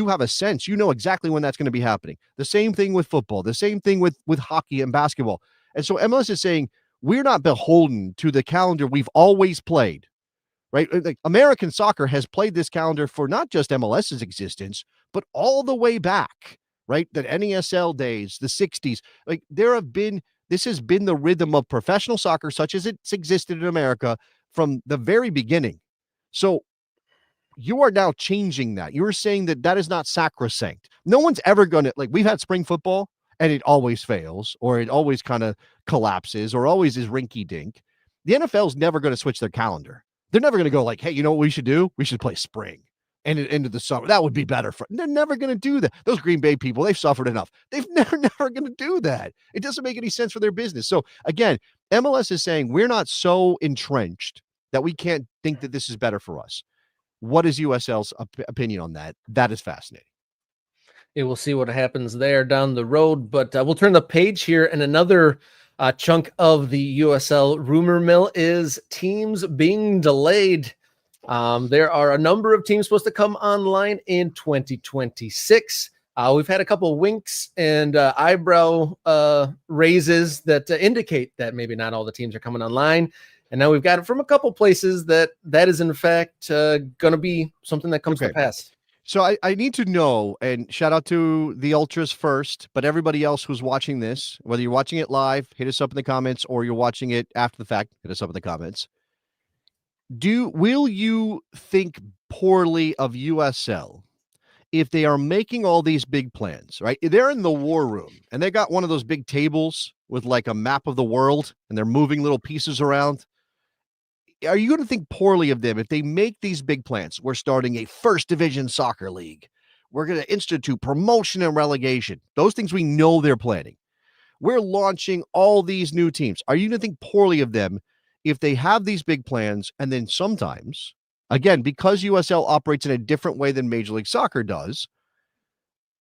Speaker 2: have a sense, you know exactly when that's going to be happening. The same thing with football, the same thing with hockey and basketball. And so MLS is saying, we're not beholden to the calendar we've always played, right? Like American soccer has played this calendar for not just MLS's existence, but all the way back, right? The NESL days, the 60s, like this has been the rhythm of professional soccer, such as it's existed in America from the very beginning. So you are now changing that. You are saying that is not sacrosanct. No one's ever going to, like, we've had spring football and it always fails, or it always kind of collapses, or always is rinky dink. The NFL's never going to switch their calendar. They're never going to go like, hey, you know what we should do? We should play spring and into the summer. That would be better for. They're never going to do that. Those Green Bay people, they've suffered enough. They've never going to do that. It doesn't make any sense for their business. So again, MLS is saying we're not so entrenched that we can't think that this is better for us. What is USL's opinion on that? That is fascinating.
Speaker 1: Yeah, we'll see what happens there down the road, but we'll turn the page here. And another chunk of the USL rumor mill is teams being delayed. There are a number of teams supposed to come online in 2026. We've had a couple of winks and eyebrow raises that indicate that maybe not all the teams are coming online. And now we've got it from a couple places that is in fact going to be something that comes to pass.
Speaker 2: So I need to know, and shout out to the Ultras first, but everybody else who's watching this, whether you're watching it live, hit us up in the comments, or you're watching it after the fact, hit us up in the comments. Will you think poorly of USL if they are making all these big plans, right? They're in the war room and they got one of those big tables with like a map of the world and they're moving little pieces around. Are you going to think poorly of them if they make these big plans? We're starting a first division soccer league. We're going to institute promotion and relegation. Those things we know they're planning. We're launching all these new teams. Are you going to think poorly of them if they have these big plans and then sometimes, again, because USL operates in a different way than Major League Soccer does,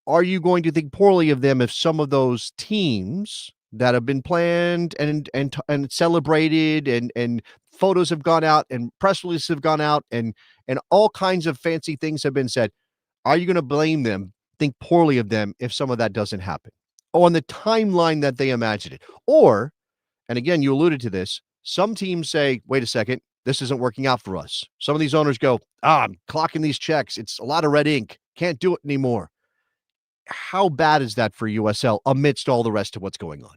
Speaker 2: are you going to think poorly of them if some of those teams that have been planned and celebrated and photos have gone out and press releases have gone out and all kinds of fancy things have been said? Are you going to blame them, think poorly of them if some of that doesn't happen? Or on the timeline that they imagine it? Or, and again, you alluded to this, some teams say, wait a second, this isn't working out for us. Some of these owners go, I'm clocking these checks. It's a lot of red ink. Can't do it anymore. How bad is that for USL amidst all the rest of what's going on?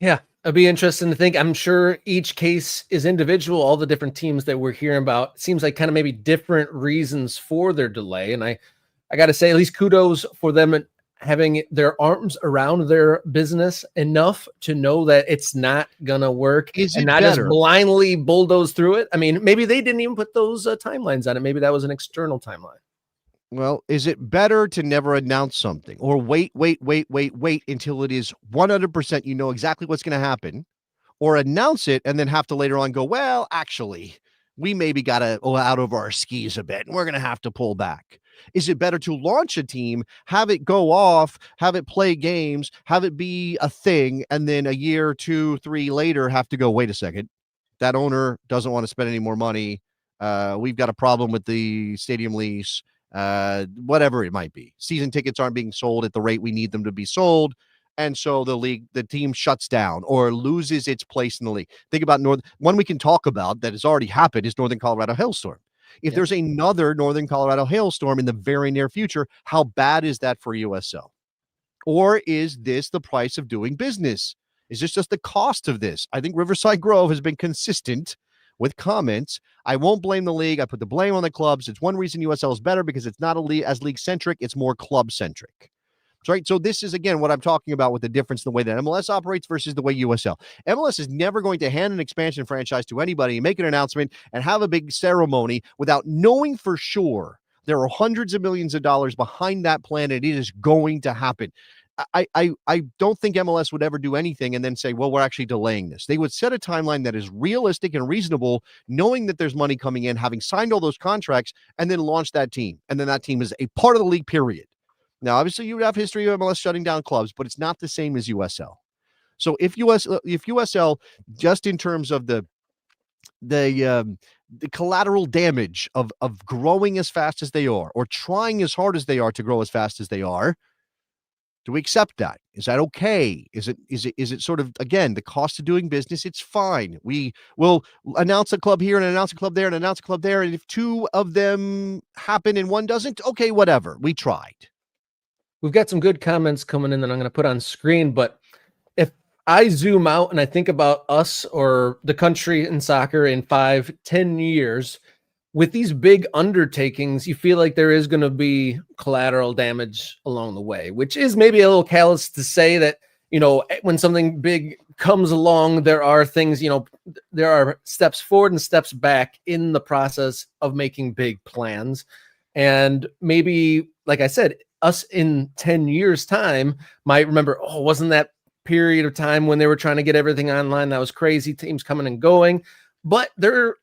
Speaker 1: Yeah, it'd be interesting to think. I'm sure each case is individual. All the different teams that we're hearing about seems like kind of maybe different reasons for their delay. And I got to say, at least kudos for them having their arms around their business enough to know that it's not gonna work
Speaker 2: Is
Speaker 1: and
Speaker 2: it
Speaker 1: not just
Speaker 2: better?
Speaker 1: blindly bulldoze through it. I mean, maybe they didn't even put those timelines on it. Maybe that was an external timeline.
Speaker 2: Well, is it better to never announce something or wait until it is 100% you know exactly what's going to happen, or announce it and then have to later on go, well, actually, we maybe got to go out of our skis a bit and we're going to have to pull back? Is it better to launch a team, have it go off, have it play games, have it be a thing, and then a year, 2, 3 later have to go, wait a second, that owner doesn't want to spend any more money. We've got a problem with the stadium lease, whatever it might be. Season tickets aren't being sold at the rate we need them to be sold. And so the team shuts down or loses its place in the league. Think about one we can talk about that has already happened is Northern Colorado hailstorm. If there's another Northern Colorado hailstorm in the very near future, how bad is that for USL? Or is this the price of doing business? Is this just the cost of this? I think Riverside Grove has been consistent with comments. I won't blame the league. I put the blame on the clubs. It's one reason USL is better because it's not as league centric. It's more club centric. Right. So this is, again, what I'm talking about with the difference in the way that MLS operates versus the way USL. MLS is never going to hand an expansion franchise to anybody and make an announcement and have a big ceremony without knowing for sure there are hundreds of millions of dollars behind that plan and it is going to happen. I don't think MLS would ever do anything and then say, well, we're actually delaying this. They would set a timeline that is realistic and reasonable, knowing that there's money coming in, having signed all those contracts, and then launch that team. And then that team is a part of the league, period. Now, obviously, you would have history of MLS shutting down clubs, but it's not the same as USL. So if USL, just in terms of the collateral damage of growing as fast as they are, or trying as hard as they are to grow as fast as they are, do we accept that? Is that okay? Is it sort of, again, the cost of doing business? It's fine. We will announce a club here and announce a club there and announce a club there, and if 2 of them happen and one doesn't, okay, whatever. We tried.
Speaker 1: We've got some good comments coming in that I'm going to put on screen, but if I zoom out and I think about us or the country in soccer in 5-10 years, with these big undertakings, you feel like there is going to be collateral damage along the way, which is maybe a little callous to say that, when something big comes along, there are things, there are steps forward and steps back in the process of making big plans. And maybe, like I said, us in 10 years time might remember, oh, wasn't that period of time when they were trying to get everything online? That was crazy. Teams coming and going, but they're,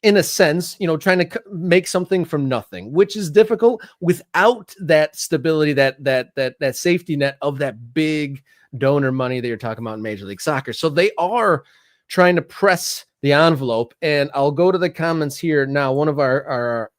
Speaker 1: in a sense, trying to make something from nothing, which is difficult without that stability, that safety net of that big donor money that you're talking about in Major League Soccer. So they are trying to press the envelope. And I'll go to the comments here now. One of our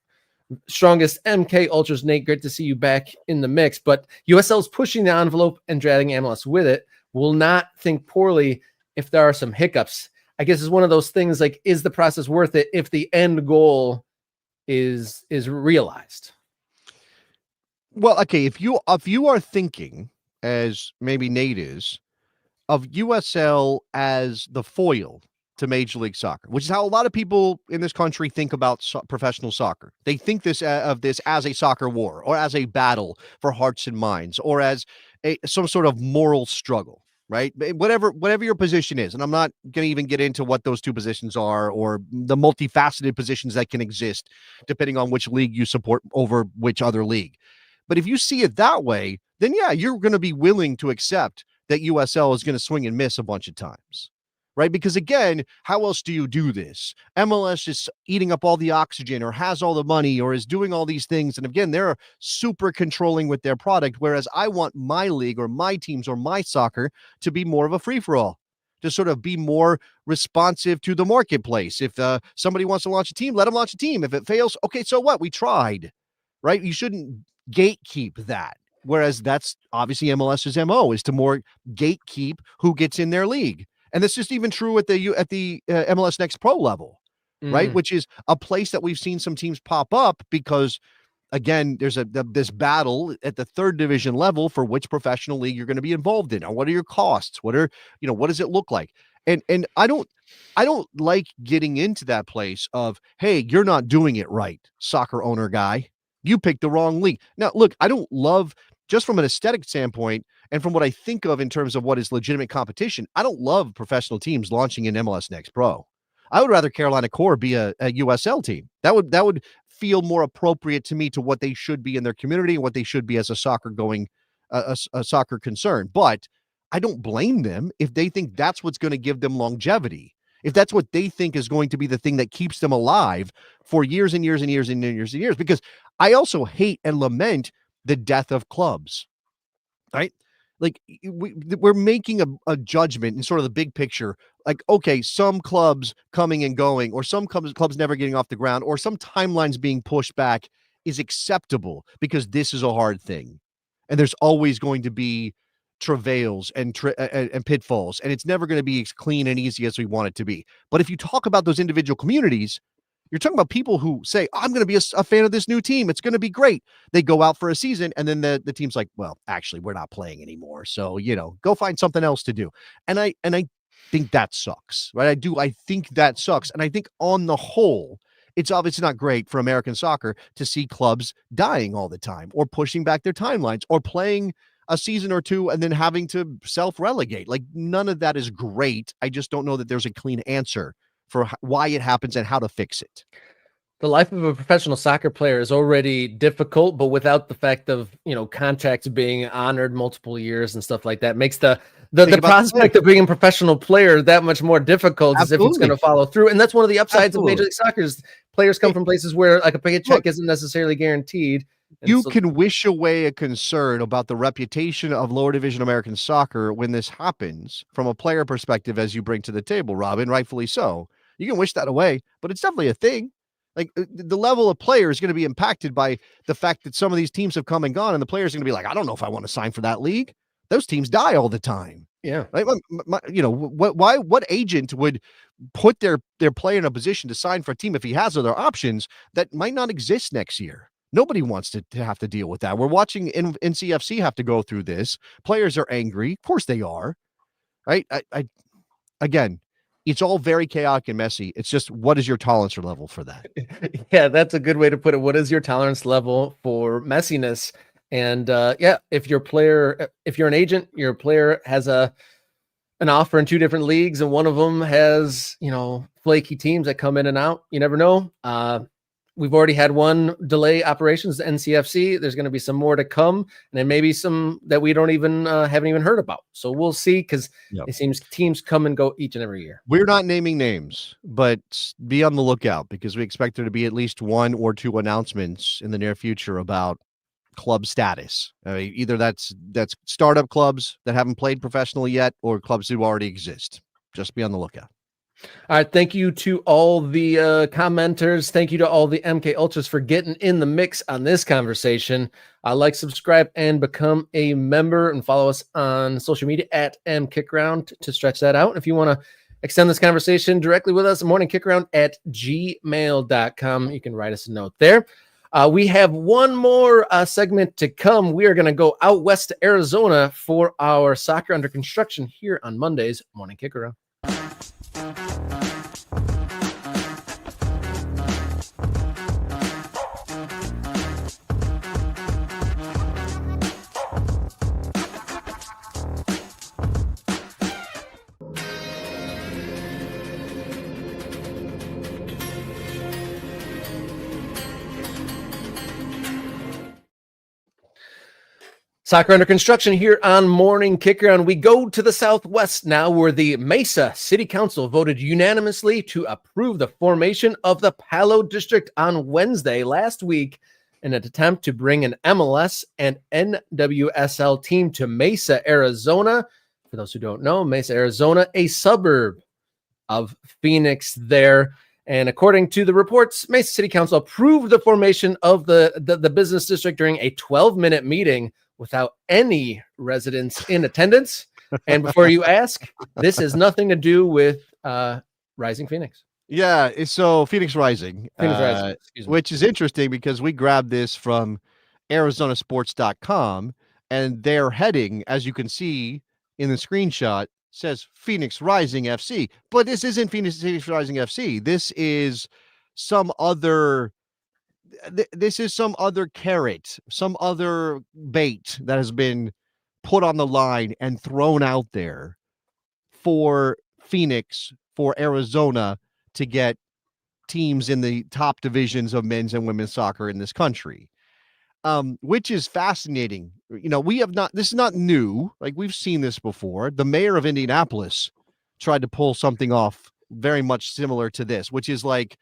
Speaker 1: strongest MK Ultras, Nate, great to see you back in the mix. But USL is pushing the envelope and dragging MLS with it. Will not think poorly if there are some hiccups. I guess it's one of those things like, is the process worth it if the end goal is realized?
Speaker 2: Well, okay, if you are thinking, as maybe Nate is, of USL as the foil to Major League Soccer, which is how a lot of people in this country think about professional soccer. They think of this as a soccer war, or as a battle for hearts and minds, or as some sort of moral struggle, right? Whatever your position is, and I'm not going to even get into what those two positions are, or the multifaceted positions that can exist depending on which league you support over which other league. But if you see it that way, then yeah, you're going to be willing to accept that USL is going to swing and miss a bunch of times, right? Because again, how else do you do this? MLS is eating up all the oxygen, or has all the money, or is doing all these things. And again, they're super controlling with their product. Whereas I want my league or my teams or my soccer to be more of a free-for-all, to sort of be more responsive to the marketplace. If somebody wants to launch a team, let them launch a team. If it fails, okay, so what? We tried, right? You shouldn't gatekeep that. Whereas that's obviously MLS's MO, is to more gatekeep who gets in their league. And that's just even true at the MLS Next Pro level, right? Which is a place that we've seen some teams pop up because again, there's this battle at the third division level for which professional league you're going to be involved in. What are your costs? What does it look like? And I don't like getting into that place of, hey, you're not doing it right, soccer owner guy. You picked the wrong league. Now, look, I don't love, just from an aesthetic standpoint and from what I think of in terms of what is legitimate competition, I don't love professional teams launching in MLS Next Pro. I would rather Carolina Core be a USL team. That would feel more appropriate to me to what they should be in their community and what they should be as a soccer concern. But I don't blame them if they think that's what's going to give them longevity. If that's what they think is going to be the thing that keeps them alive for years and years and years and years and years, because I also hate and lament the death of clubs, right? Like we're making a judgment in sort of the big picture. Like, okay, some clubs coming and going, or some clubs never getting off the ground, or some timelines being pushed back is acceptable because this is a hard thing. And there's always going to be travails and pitfalls, and it's never going to be as clean and easy as we want it to be. But if you talk about those individual communities, you're talking about people who say, I'm going to be a fan of this new team. It's going to be great. They go out for a season, and then the team's like, well, actually, we're not playing anymore. So, go find something else to do. And I think that sucks, right? I think that sucks. And I think on the whole, it's obviously not great for American soccer to see clubs dying all the time, or pushing back their timelines, or playing a season or two and then having to self-relegate. Like, none of that is great. I just don't know that there's a clean answer for why it happens and how to fix it.
Speaker 1: The life of a professional soccer player is already difficult, but without the fact of, contracts being honored multiple years and stuff like that makes the prospect of being a professional player that much more difficult. Absolutely. As if it's going to follow through. And that's one of the upsides of Major League Soccer is players come from places where like a paycheck isn't necessarily guaranteed.
Speaker 2: You can wish away a concern about the reputation of lower division American soccer when this happens from a player perspective, as you bring to the table, Robin, rightfully so. You can wish that away, but it's definitely a thing. Like, the level of player is going to be impacted by the fact that some of these teams have come and gone, and the players are going to be like, I don't know if I want to sign for that league. Those teams die all the time.
Speaker 1: Yeah.
Speaker 2: Right. What agent would put their player in a position to sign for a team if he has other options that might not exist next year? Nobody wants to have to deal with that. We're watching NCFC have to go through this. Players are angry. Of course they are. Right. Again, it's all very chaotic and messy. It's just, what is your tolerance level for that?
Speaker 1: Yeah, that's a good way to put it. What is your tolerance level for messiness? And if you're an agent, your player has an offer in two different leagues, and one of them has, flaky teams that come in and out. You never know. We've already had one delay operations, the NCFC. There's going to be some more to come, and then maybe some that we don't even haven't even heard about. So we'll see, because it seems teams come and go each and every year.
Speaker 2: We're not naming names, but be on the lookout, because we expect there to be at least one or two announcements in the near future about club status. I mean, either that's startup clubs that haven't played professionally yet, or clubs who already exist. Just be on the lookout.
Speaker 1: All right. Thank you to all the commenters. Thank you to all the MK Ultras for getting in the mix on this conversation. Like, subscribe, and become a member, and follow us on social media at Kickaround to stretch that out. If you want to extend this conversation directly with us, morningkickaround@gmail.com. You can write us a note there. We have one more segment to come. We are going to go out west to Arizona for our Soccer Under Construction here on Monday's Morning Kickaround. Soccer Under Construction here on Morning Kickaround. We go to the Southwest now, where the Mesa City Council voted unanimously to approve the formation of the Palo District on Wednesday last week in an attempt to bring an MLS and NWSL team to Mesa, Arizona. For those who don't know, Mesa, Arizona, a suburb of Phoenix there. And according to the reports, Mesa City Council approved the formation of the business district during a 12-minute meeting without any residents in attendance. And before you ask, this has nothing to do with Rising Phoenix.
Speaker 2: Yeah, so Phoenix Rising,
Speaker 1: Phoenix Rising, excuse me.
Speaker 2: which is interesting because we grabbed this from arizonasports.com, and their heading, as you can see in the screenshot, says Phoenix Rising FC. But this isn't Phoenix Rising FC. This is some other this is some other carrot, some other bait that has been put on the line and thrown out there for Phoenix, for Arizona to get teams in the top divisions of men's and women's soccer in this country, which is fascinating. You know, we have not, this is not new. Like, we've seen this before. The mayor of Indianapolis tried to pull something off very much similar to this, which is like,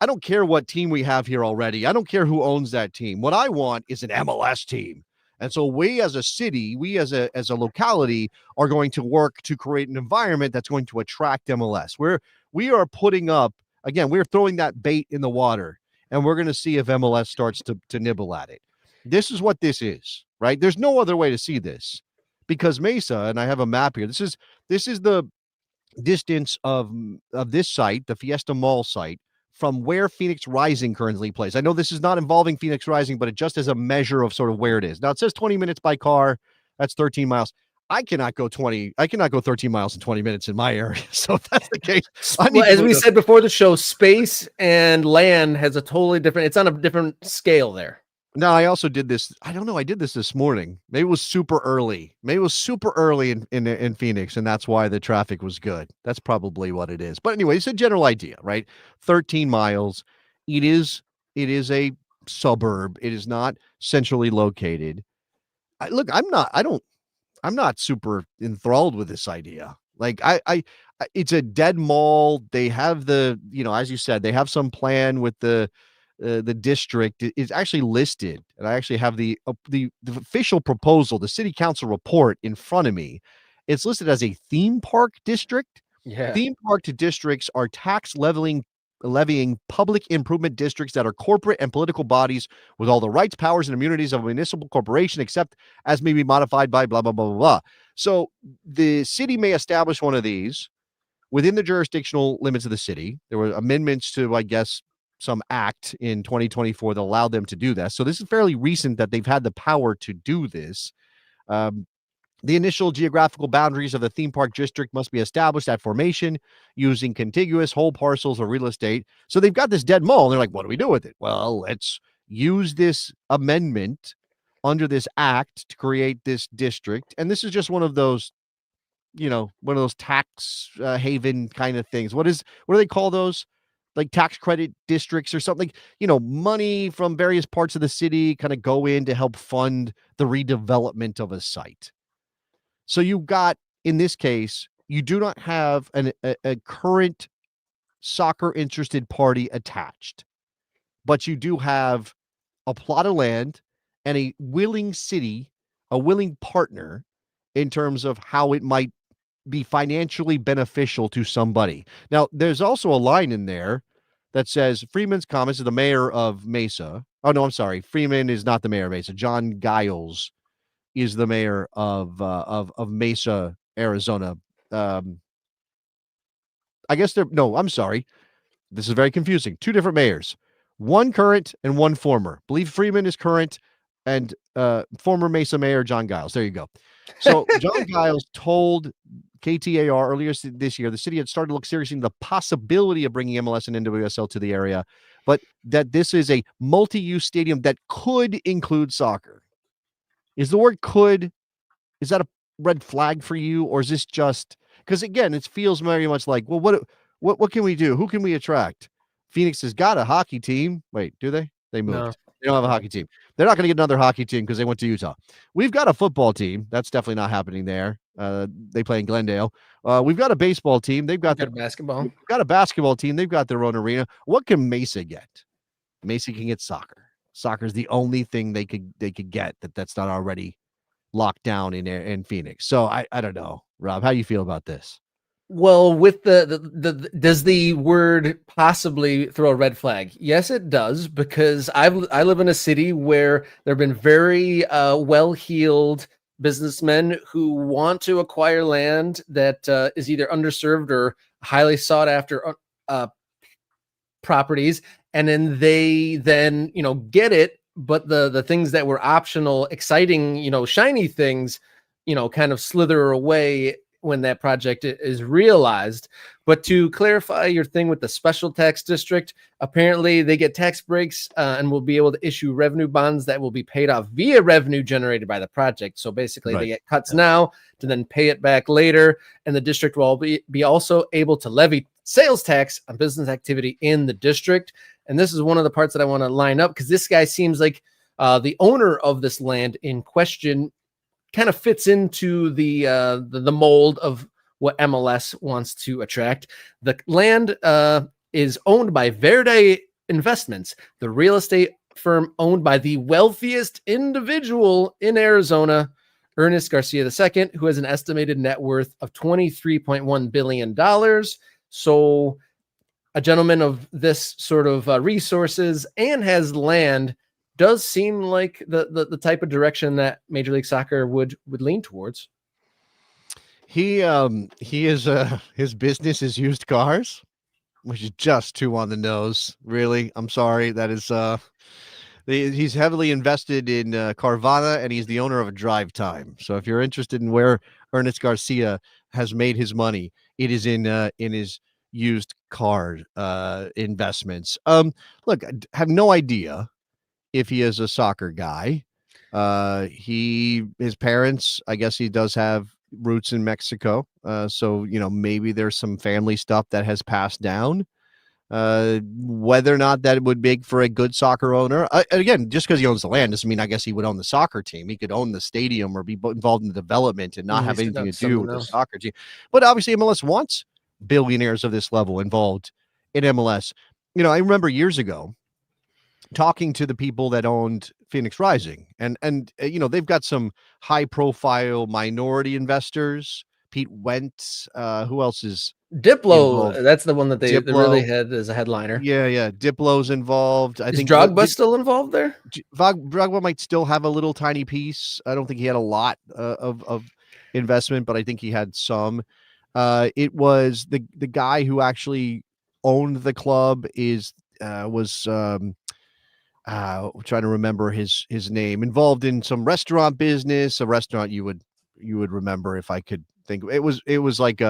Speaker 2: I don't care what team we have here already. I don't care who owns that team. What I want is an MLS team. And so we as a city, we as a locality are going to work to create an environment that's going to attract MLS. We are putting up, again, we're throwing that bait in the water, and we're going to see if MLS starts to nibble at it. This is what this is, right? There's no other way to see this, because Mesa, and I have a map here. This is the distance of this site, the Fiesta Mall site, from where Phoenix Rising currently plays. I know this is not involving Phoenix Rising, but it just as a measure of sort of where it is. Now, it says 20 minutes by car. That's 13 miles. I cannot go 13 miles in 20 minutes in my area. So if that's the case,
Speaker 1: well, as we said before the show, space and land has a totally different, it's on a different scale there.
Speaker 2: No, I also did this. I don't know. I did this morning. Maybe it was super early. In Phoenix, and that's why the traffic was good. That's probably what it is. But anyway, it's a general idea, right? 13 miles. It is a suburb. It is not centrally located. I'm not super enthralled with this idea. Like, it's a dead mall. They have as you said, they have some plan with the district. Is actually listed, and I actually have the official proposal, the city council report in front of me. It's listed as a theme park district.
Speaker 1: Yeah.
Speaker 2: Theme park districts are tax levying public improvement districts that are corporate and political bodies with all the rights, powers, and immunities of a municipal corporation, except as may be modified by blah, blah, blah, blah, blah. So the city may establish one of these within the jurisdictional limits of the city. There were amendments to, I guess, some act in 2024 that allowed them to do that. So this is fairly recent that they've had the power to do this. The initial geographical boundaries of the theme park district must be established at formation using contiguous whole parcels of real estate. So they've got this dead mall. And they're like, what do we do with it? Well, let's use this amendment under this act to create this district. And this is just one of those, one of those tax haven kind of things. What do they call those? Like tax credit districts or something, money from various parts of the city kind of go in to help fund the redevelopment of a site. So you got, in this case, you do not have a current soccer interested party attached, but you do have a plot of land and a willing city, a willing partner in terms of how it might be financially beneficial to somebody. Now, there's also a line in there that says Freeman's comments is the mayor of Mesa. Oh, no, I'm sorry. Freeman is not the mayor of Mesa. John Giles is the mayor of Mesa, Arizona. I guess I'm sorry. This is very confusing. Two different mayors, one current and one former. I believe Freeman is current, and former Mesa mayor John Giles. There you go. So John Giles told KTAR earlier this year the city had started to look seriously into the possibility of bringing MLS and NWSL to the area, but that this is a multi-use stadium that could include soccer. Is the word could, is that a red flag for you? Or is this just, because again, it feels very much like, well, what can we do? Who can we attract? Phoenix has got a hockey team. Wait, do they? They moved.
Speaker 1: No.
Speaker 2: They don't have a hockey team. They're not going to get another hockey team because they went to Utah. We've got a football team. That's definitely not happening there. They play in Glendale. We've got a baseball team. They've got
Speaker 1: basketball.
Speaker 2: We've got a basketball team. They've got their own arena. What can Mesa get? Mesa can get soccer. Soccer is the only thing they could get that's not already locked down in Phoenix. So I don't know, Rob, how you feel about this?
Speaker 1: Well, with the does the word possibly throw a red flag? Yes, it does, because I live in a city where there have been very well-heeled businessmen who want to acquire land that is either underserved or highly sought after properties, and then they get it, but the things that were optional, exciting, shiny things, kind of slither away when that project is realized. But to clarify your thing with the special tax district, apparently they get tax breaks and will be able to issue revenue bonds that will be paid off via revenue generated by the project. So basically they get cuts now to then pay it back later. And the district will be also able to levy sales tax on business activity in the district. And this is one of the parts that I want to line up, because this guy seems like the owner of this land in question kind of fits into the mold of what MLS wants to attract. The land is owned by Verde Investments, the real estate firm owned by the wealthiest individual in Arizona, Ernest Garcia II, who has an estimated net worth of $23.1 billion. So a gentleman of this sort of resources and has land does seem like the type of direction that Major League Soccer would lean towards.
Speaker 2: He is his business is used cars, which is just too on the nose. Really, I'm sorry. That is he's heavily invested in Carvana, and he's the owner of a Drive Time. So if you're interested in where Ernest Garcia has made his money, it is in his used car investments. Look, I have no idea if he is a soccer guy. His parents, I guess he does have roots in Mexico. So, maybe there's some family stuff that has passed down. Whether or not that would make for a good soccer owner, again, just because he owns the land doesn't mean I guess he would own the soccer team. He could own the stadium or be involved in the development and not have anything to do with the soccer team. But obviously MLS wants billionaires of this level involved in MLS. I remember years ago talking to the people that owned Phoenix Rising, and they've got some high profile minority investors. Pete Wentz, who else is
Speaker 1: Diplo?
Speaker 2: involved?
Speaker 1: That's the one that they really had as a headliner.
Speaker 2: Yeah, Diplo's involved. I think
Speaker 1: Drogba still involved there.
Speaker 2: Drogba might still have a little tiny piece. I don't think he had a lot of investment, but I think he had some. It was the guy who actually owned the club was trying to remember his name, involved in some restaurant business, a restaurant you would remember if I could think. It was like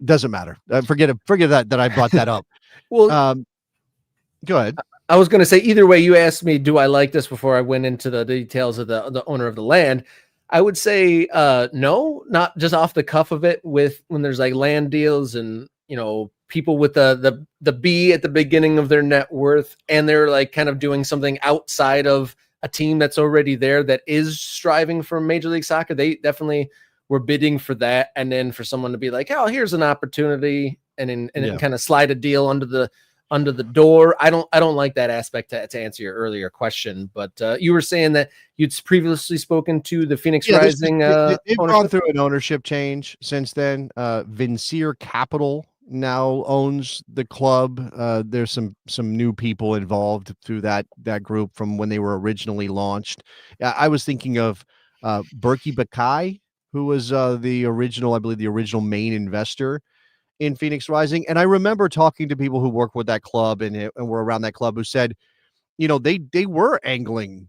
Speaker 2: doesn't matter. Forget that I brought that up.
Speaker 1: Well,
Speaker 2: go ahead.
Speaker 1: I was going to say, either way, you asked me, do I like this, before I went into the details of the owner of the land. I would say no, not just off the cuff of it, with when there's like land deals and people with the B at the beginning of their net worth, and they're like kind of doing something outside of a team that's already there that is striving for Major League Soccer. They definitely were bidding for that, and then for someone to be like, oh, here's an opportunity, and kind of slide a deal under the door. I don't like that aspect, to answer your earlier question. But you were saying that you'd previously spoken to the Phoenix Rising.
Speaker 2: They've gone through an ownership change since then. Vincier Capital now owns the club. There's some new people involved through that group from when they were originally launched. I was thinking of Berkey Bakai, who was the original main investor in Phoenix Rising. And I remember talking to people who work with that club and were around that club, who said, they were angling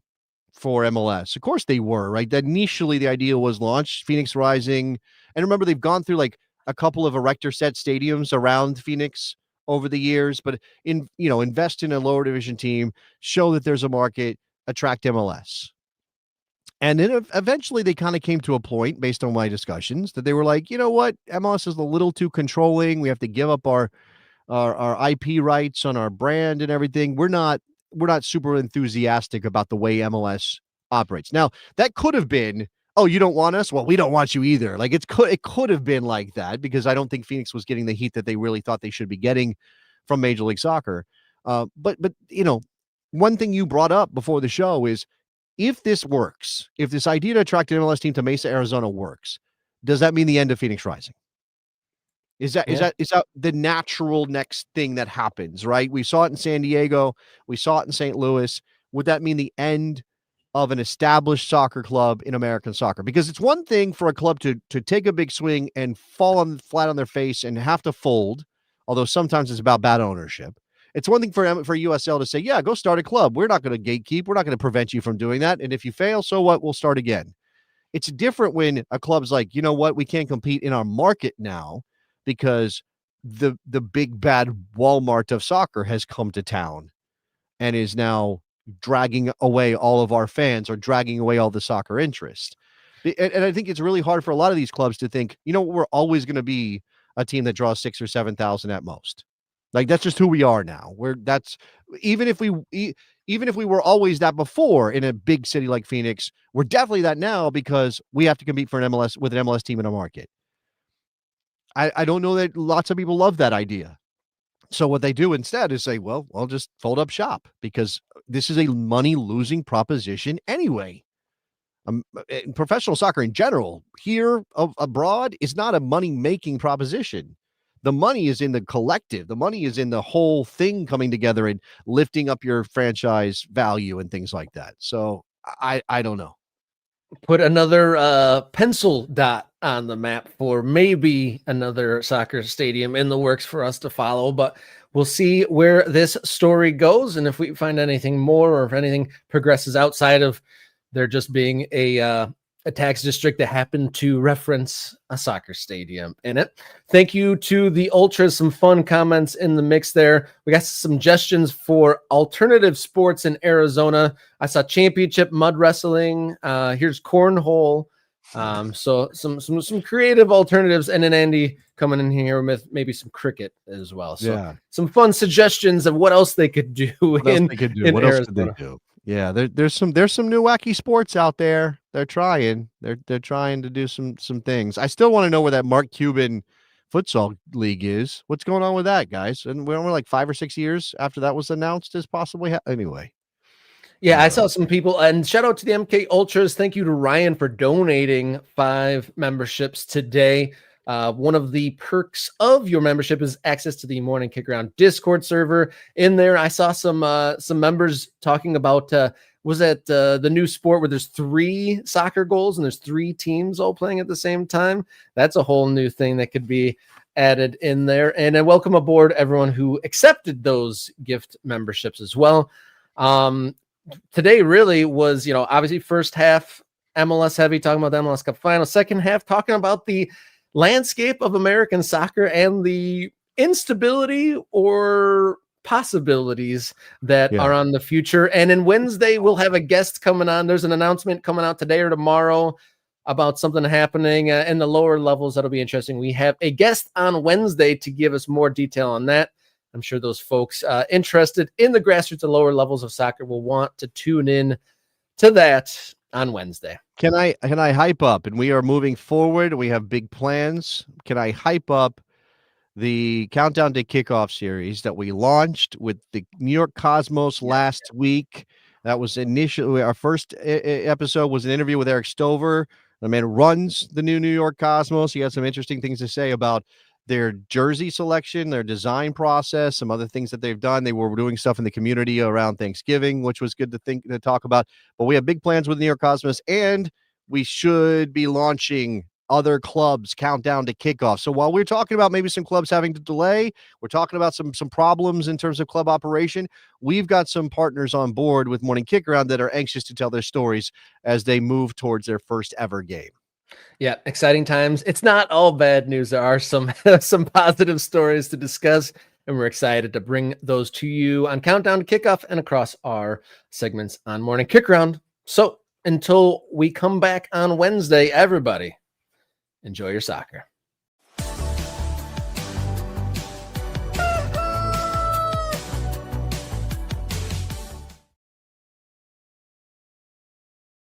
Speaker 2: for MLS. Of course they were, right? That initially the idea was launched, Phoenix Rising. And remember, they've gone through like a couple of erector set stadiums around Phoenix over the years, but invest in a lower division team, show that there's a market, attract MLS. And then eventually they kind of came to a point, based on my discussions, that they were like, you know what, MLS is a little too controlling. We have to give up our IP rights on our brand and everything. We're not super enthusiastic about the way MLS operates. Now, that could have been, oh, you don't want us? Well, we don't want you either. Like it could have been like that, because I don't think Phoenix was getting the heat that they really thought they should be getting from Major League Soccer. But one thing you brought up before the show is, if this works, if this idea to attract an MLS team to Mesa, Arizona works, does that mean the end of Phoenix Rising? Is that the natural next thing that happens, right? We saw it in San Diego. We saw it in St. Louis. Would that mean the end of an established soccer club in American soccer? Because it's one thing for a club to take a big swing and fall flat on their face and have to fold, although sometimes it's about bad ownership. It's one thing for USL to say, yeah, go start a club. We're not going to gatekeep. We're not going to prevent you from doing that. And if you fail, so what? We'll start again. It's different when a club's like, you know what? We can't compete in our market now because the big bad Walmart of soccer has come to town and is now dragging away all of our fans or dragging away all the soccer interest. And I think it's really hard for a lot of these clubs to think, you know, we're always going to be a team that draws 6,000 or 7,000 at most. Like, that's just who we are now. Even if we were always that before in a big city like Phoenix, we're definitely that now because we have to compete for an MLS team in a market. I don't know that lots of people love that idea. So what they do instead is say, well, I'll just fold up shop because this is a money losing proposition anyway. Professional soccer in general here abroad is not a money making proposition. The money is in the collective. The money is in the whole thing coming together and lifting up your franchise value and things like that. So I don't know.
Speaker 1: Put another pencil dot on the map for maybe another soccer stadium in the works for us to follow, but we'll see where this story goes and if we find anything more or if anything progresses outside of there just being a tax district that happened to reference a soccer stadium in it. Thank you to the Ultras. Some fun comments in the mix there. We got some suggestions for alternative sports in Arizona. I saw championship mud wrestling. Here's cornhole. So some creative alternatives, and then Andy coming in here with maybe some cricket as well. So yeah, some fun suggestions of what else they could do. What else could they
Speaker 2: do? Yeah, there's some new wacky sports out there. They're trying to do some things. I still want to know where that Mark Cuban futsal league is. What's going on with that, guys? And we're only like 5 or 6 years after that was announced as possibly anyway.
Speaker 1: Yeah, I saw some people, and shout out to the MK Ultras. Thank you to Ryan for donating 5 memberships today. One of the perks of your membership is access to the Morning Kickaround Discord server. In there, I saw some members talking about was that the new sport where there's 3 soccer goals and there's 3 teams all playing at the same time. That's a whole new thing that could be added in there. And I welcome aboard everyone who accepted those gift memberships as well. Today really was, obviously first half MLS heavy, talking about the MLS Cup final. Second half talking about the landscape of American soccer and the instability or possibilities that are on the future. And then Wednesday, we'll have a guest coming on. There's an announcement coming out today or tomorrow about something happening in the lower levels. That'll be interesting. We have a guest on Wednesday to give us more detail on that. I'm sure those folks interested in the grassroots and lower levels of soccer will want to tune in to that on Wednesday.
Speaker 2: Can I hype up? And we are moving forward. We have big plans. Can I hype up the Countdown to Kickoff series that we launched with the New York Cosmos last week? That was initially our first episode was an interview with Eric Stover. The man runs the New York Cosmos. He had some interesting things to say about their jersey selection, their design process, some other things that they've done. They were doing stuff in the community around Thanksgiving, which was good to talk about. But we have big plans with New York Cosmos, and we should be launching other clubs' countdown to kickoff. So while we're talking about maybe some clubs having to delay, we're talking about some problems in terms of club operation. We've got some partners on board with Morning Kickaround that are anxious to tell their stories as they move towards their first ever game.
Speaker 1: Yeah, exciting times. It's not all bad news. There are some positive stories to discuss, and we're excited to bring those to you on Countdown to Kickoff and across our segments on Morning Kickaround. So until we come back on Wednesday, everybody, enjoy your soccer.